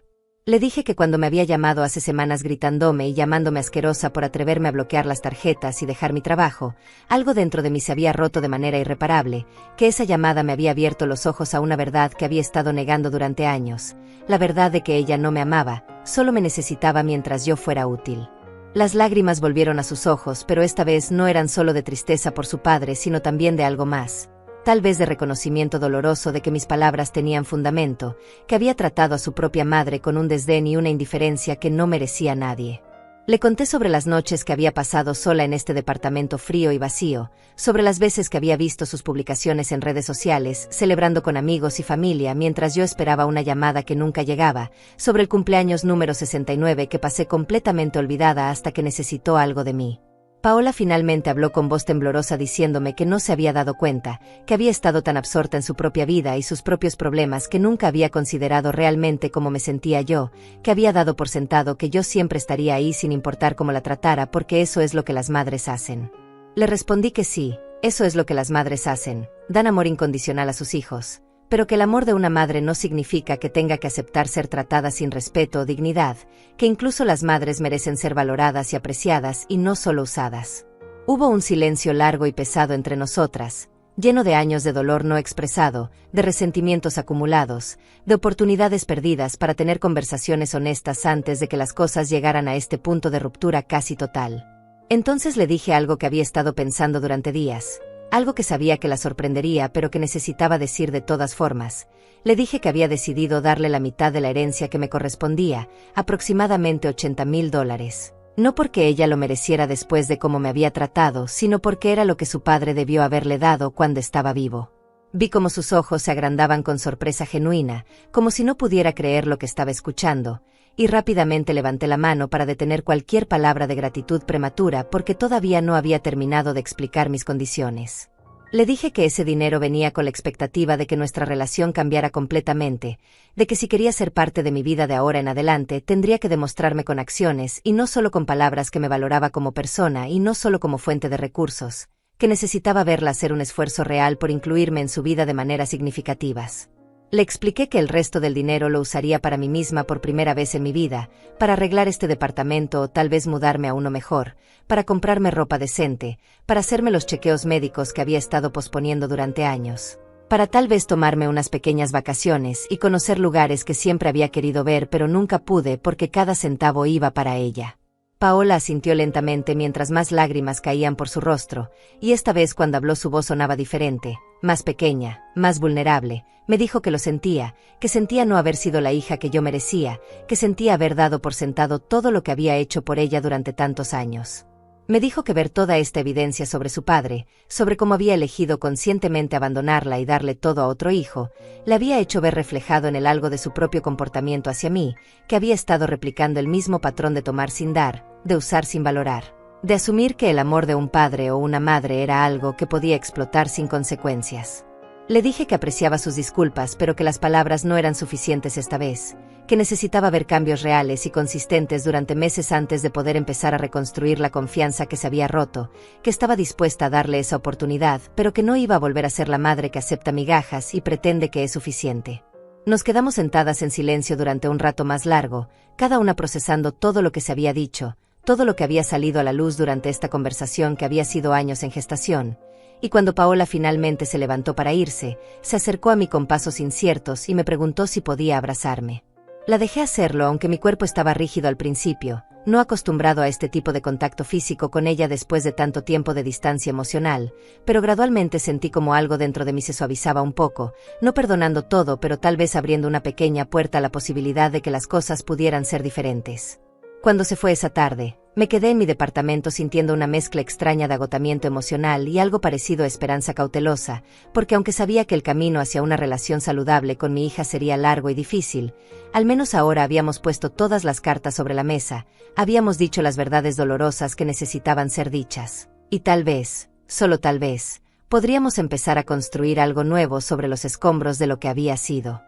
A: Le dije que cuando me había llamado hace semanas gritándome y llamándome asquerosa por atreverme a bloquear las tarjetas y dejar mi trabajo, algo dentro de mí se había roto de manera irreparable, que esa llamada me había abierto los ojos a una verdad que había estado negando durante años, la verdad de que ella no me amaba, solo me necesitaba mientras yo fuera útil. Las lágrimas volvieron a sus ojos, pero esta vez no eran solo de tristeza por su padre, sino también de algo más. Tal vez de reconocimiento doloroso de que mis palabras tenían fundamento, que había tratado a su propia madre con un desdén y una indiferencia que no merecía nadie. Le conté sobre las noches que había pasado sola en este departamento frío y vacío, sobre las veces que había visto sus publicaciones en redes sociales, celebrando con amigos y familia mientras yo esperaba una llamada que nunca llegaba, sobre el cumpleaños número 69 que pasé completamente olvidada hasta que necesitó algo de mí. Paola finalmente habló con voz temblorosa diciéndome que no se había dado cuenta, que había estado tan absorta en su propia vida y sus propios problemas que nunca había considerado realmente cómo me sentía yo, que había dado por sentado que yo siempre estaría ahí sin importar cómo la tratara porque eso es lo que las madres hacen. Le respondí que sí, eso es lo que las madres hacen, dan amor incondicional a sus hijos, pero que el amor de una madre no significa que tenga que aceptar ser tratada sin respeto o dignidad, que incluso las madres merecen ser valoradas y apreciadas y no solo usadas. Hubo un silencio largo y pesado entre nosotras, lleno de años de dolor no expresado, de resentimientos acumulados, de oportunidades perdidas para tener conversaciones honestas antes de que las cosas llegaran a este punto de ruptura casi total. Entonces le dije algo que había estado pensando durante días. Algo que sabía que la sorprendería pero que necesitaba decir de todas formas. Le dije que había decidido darle la mitad de la herencia que me correspondía, aproximadamente $80,000. No porque ella lo mereciera después de cómo me había tratado, sino porque era lo que su padre debió haberle dado cuando estaba vivo. Vi cómo sus ojos se agrandaban con sorpresa genuina, como si no pudiera creer lo que estaba escuchando, y rápidamente levanté la mano para detener cualquier palabra de gratitud prematura porque todavía no había terminado de explicar mis condiciones. Le dije que ese dinero venía con la expectativa de que nuestra relación cambiara completamente, de que si quería ser parte de mi vida de ahora en adelante tendría que demostrarme con acciones y no solo con palabras que me valoraba como persona y no solo como fuente de recursos, que necesitaba verla hacer un esfuerzo real por incluirme en su vida de maneras significativas. Le expliqué que el resto del dinero lo usaría para mí misma por primera vez en mi vida, para arreglar este departamento o tal vez mudarme a uno mejor, para comprarme ropa decente, para hacerme los chequeos médicos que había estado posponiendo durante años, para tal vez tomarme unas pequeñas vacaciones y conocer lugares que siempre había querido ver pero nunca pude porque cada centavo iba para ella. Paola asintió lentamente mientras más lágrimas caían por su rostro, y esta vez cuando habló su voz sonaba diferente, más pequeña, más vulnerable. Me dijo que lo sentía, que sentía no haber sido la hija que yo merecía, que sentía haber dado por sentado todo lo que había hecho por ella durante tantos años. Me dijo que ver toda esta evidencia sobre su padre, sobre cómo había elegido conscientemente abandonarla y darle todo a otro hijo, le había hecho ver reflejado en él algo de su propio comportamiento hacia mí, que había estado replicando el mismo patrón de tomar sin dar, de usar sin valorar, de asumir que el amor de un padre o una madre era algo que podía explotar sin consecuencias. Le dije que apreciaba sus disculpas pero que las palabras no eran suficientes esta vez, que necesitaba ver cambios reales y consistentes durante meses antes de poder empezar a reconstruir la confianza que se había roto, que estaba dispuesta a darle esa oportunidad, pero que no iba a volver a ser la madre que acepta migajas y pretende que es suficiente. Nos quedamos sentadas en silencio durante un rato más largo, cada una procesando todo lo que se había dicho, todo lo que había salido a la luz durante esta conversación que había sido años en gestación. Y cuando Paola finalmente se levantó para irse, se acercó a mí con pasos inciertos y me preguntó si podía abrazarme. La dejé hacerlo aunque mi cuerpo estaba rígido al principio, no acostumbrado a este tipo de contacto físico con ella después de tanto tiempo de distancia emocional, pero gradualmente sentí como algo dentro de mí se suavizaba un poco, no perdonando todo pero tal vez abriendo una pequeña puerta a la posibilidad de que las cosas pudieran ser diferentes. Cuando se fue esa tarde, me quedé en mi departamento sintiendo una mezcla extraña de agotamiento emocional y algo parecido a esperanza cautelosa, porque aunque sabía que el camino hacia una relación saludable con mi hija sería largo y difícil, al menos ahora habíamos puesto todas las cartas sobre la mesa, habíamos dicho las verdades dolorosas que necesitaban ser dichas, y tal vez, solo tal vez, podríamos empezar a construir algo nuevo sobre los escombros de lo que había sido.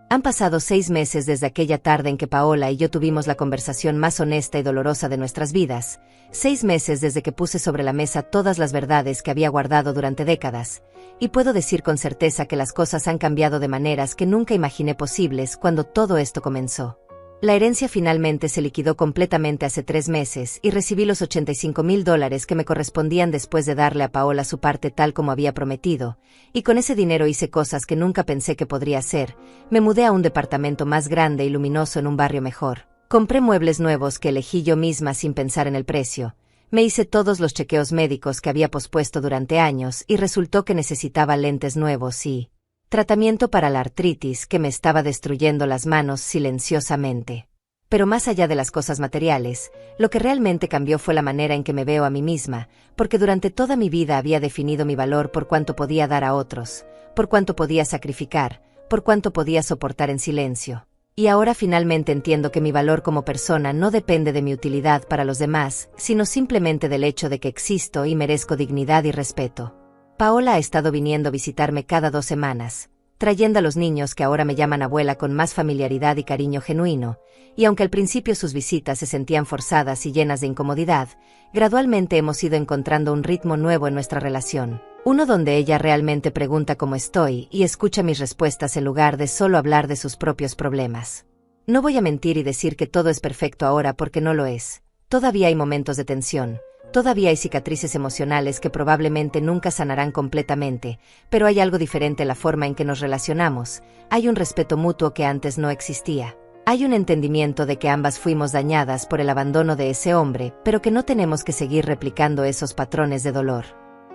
A: Han pasado 6 meses desde aquella tarde en que Paola y yo tuvimos la conversación más honesta y dolorosa de nuestras vidas, 6 meses desde que puse sobre la mesa todas las verdades que había guardado durante décadas, y puedo decir con certeza que las cosas han cambiado de maneras que nunca imaginé posibles cuando todo esto comenzó. La herencia finalmente se liquidó completamente hace 3 meses y recibí los $85,000 que me correspondían después de darle a Paola su parte tal como había prometido, y con ese dinero hice cosas que nunca pensé que podría hacer. Me mudé a un departamento más grande y luminoso en un barrio mejor. Compré muebles nuevos que elegí yo misma sin pensar en el precio. Me hice todos los chequeos médicos que había pospuesto durante años y resultó que necesitaba lentes nuevos y tratamiento para la artritis que me estaba destruyendo las manos silenciosamente. Pero más allá de las cosas materiales, lo que realmente cambió fue la manera en que me veo a mí misma, porque durante toda mi vida había definido mi valor por cuánto podía dar a otros, por cuánto podía sacrificar, por cuánto podía soportar en silencio. Y ahora finalmente entiendo que mi valor como persona no depende de mi utilidad para los demás, sino simplemente del hecho de que existo y merezco dignidad y respeto. Paola ha estado viniendo a visitarme cada 2 semanas, trayendo a los niños que ahora me llaman abuela con más familiaridad y cariño genuino, y aunque al principio sus visitas se sentían forzadas y llenas de incomodidad, gradualmente hemos ido encontrando un ritmo nuevo en nuestra relación, uno donde ella realmente pregunta cómo estoy y escucha mis respuestas en lugar de solo hablar de sus propios problemas. No voy a mentir y decir que todo es perfecto ahora porque no lo es. Todavía hay momentos de tensión. Todavía hay cicatrices emocionales que probablemente nunca sanarán completamente, pero hay algo diferente en la forma en que nos relacionamos, hay un respeto mutuo que antes no existía. Hay un entendimiento de que ambas fuimos dañadas por el abandono de ese hombre, pero que no tenemos que seguir replicando esos patrones de dolor.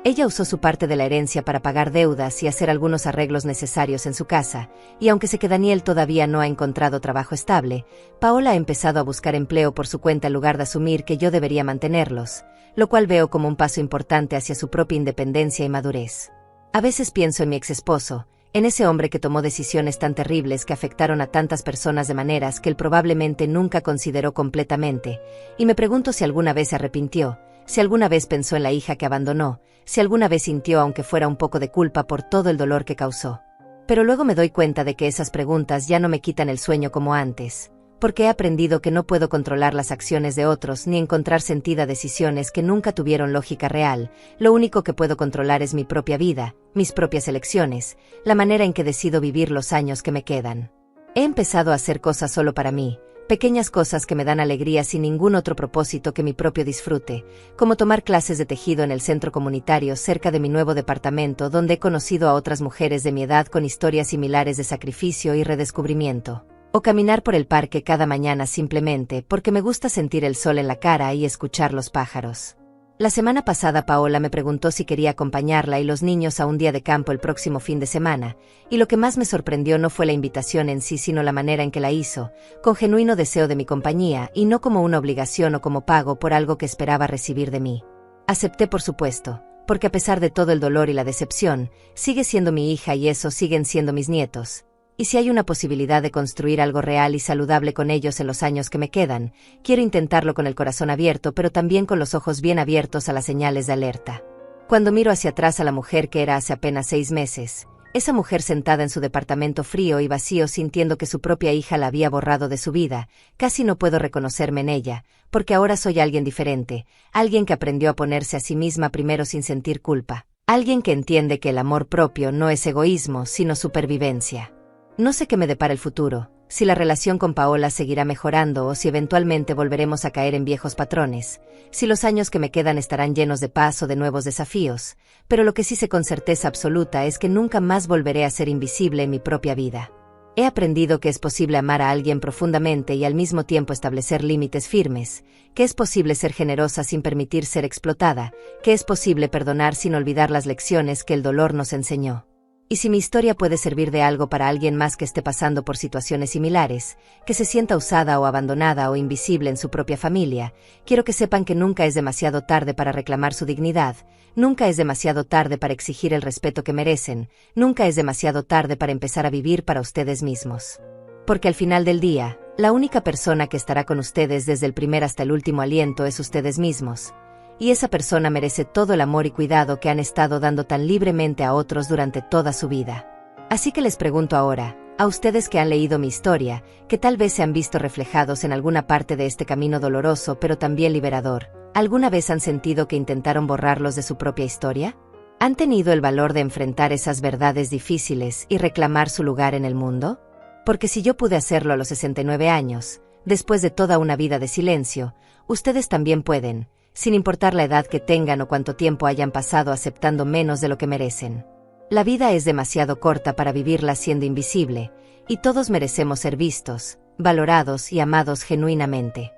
A: Ella usó su parte de la herencia para pagar deudas y hacer algunos arreglos necesarios en su casa, y aunque sé que Daniel todavía no ha encontrado trabajo estable, Paola ha empezado a buscar empleo por su cuenta en lugar de asumir que yo debería mantenerlos, lo cual veo como un paso importante hacia su propia independencia y madurez. A veces pienso en mi exesposo, en ese hombre que tomó decisiones tan terribles que afectaron a tantas personas de maneras que él probablemente nunca consideró completamente, y me pregunto si alguna vez se arrepintió, si alguna vez pensó en la hija que abandonó, si alguna vez sintió aunque fuera un poco de culpa por todo el dolor que causó. Pero luego me doy cuenta de que esas preguntas ya no me quitan el sueño como antes, porque he aprendido que no puedo controlar las acciones de otros ni encontrar sentido a decisiones que nunca tuvieron lógica real. Lo único que puedo controlar es mi propia vida, mis propias elecciones, la manera en que decido vivir los años que me quedan. He empezado a hacer cosas solo para mí, pequeñas cosas que me dan alegría sin ningún otro propósito que mi propio disfrute, como tomar clases de tejido en el centro comunitario cerca de mi nuevo departamento donde he conocido a otras mujeres de mi edad con historias similares de sacrificio y redescubrimiento. O caminar por el parque cada mañana simplemente porque me gusta sentir el sol en la cara y escuchar los pájaros. La semana pasada Paola me preguntó si quería acompañarla y los niños a un día de campo el próximo fin de semana, y lo que más me sorprendió no fue la invitación en sí sino la manera en que la hizo, con genuino deseo de mi compañía y no como una obligación o como pago por algo que esperaba recibir de mí. Acepté por supuesto, porque a pesar de todo el dolor y la decepción, sigue siendo mi hija y esos siguen siendo mis nietos. Y si hay una posibilidad de construir algo real y saludable con ellos en los años que me quedan, quiero intentarlo con el corazón abierto pero también con los ojos bien abiertos a las señales de alerta. Cuando miro hacia atrás a la mujer que era hace apenas 6 meses, esa mujer sentada en su departamento frío y vacío sintiendo que su propia hija la había borrado de su vida, casi no puedo reconocerme en ella, porque ahora soy alguien diferente, alguien que aprendió a ponerse a sí misma primero sin sentir culpa, alguien que entiende que el amor propio no es egoísmo sino supervivencia. No sé qué me depara el futuro, si la relación con Paola seguirá mejorando o si eventualmente volveremos a caer en viejos patrones, si los años que me quedan estarán llenos de paz o de nuevos desafíos, pero lo que sí sé con certeza absoluta es que nunca más volveré a ser invisible en mi propia vida. He aprendido que es posible amar a alguien profundamente y al mismo tiempo establecer límites firmes, que es posible ser generosa sin permitir ser explotada, que es posible perdonar sin olvidar las lecciones que el dolor nos enseñó. Y si mi historia puede servir de algo para alguien más que esté pasando por situaciones similares, que se sienta usada o abandonada o invisible en su propia familia, quiero que sepan que nunca es demasiado tarde para reclamar su dignidad, nunca es demasiado tarde para exigir el respeto que merecen, nunca es demasiado tarde para empezar a vivir para ustedes mismos. Porque al final del día, la única persona que estará con ustedes desde el primer hasta el último aliento es ustedes mismos. Y esa persona merece todo el amor y cuidado que han estado dando tan libremente a otros durante toda su vida. Así que les pregunto ahora, a ustedes que han leído mi historia, que tal vez se han visto reflejados en alguna parte de este camino doloroso pero también liberador, ¿alguna vez han sentido que intentaron borrarlos de su propia historia? ¿Han tenido el valor de enfrentar esas verdades difíciles y reclamar su lugar en el mundo? Porque si yo pude hacerlo a los 69 años, después de toda una vida de silencio, ustedes también pueden, sin importar la edad que tengan o cuánto tiempo hayan pasado aceptando menos de lo que merecen. La vida es demasiado corta para vivirla siendo invisible, y todos merecemos ser vistos, valorados y amados genuinamente.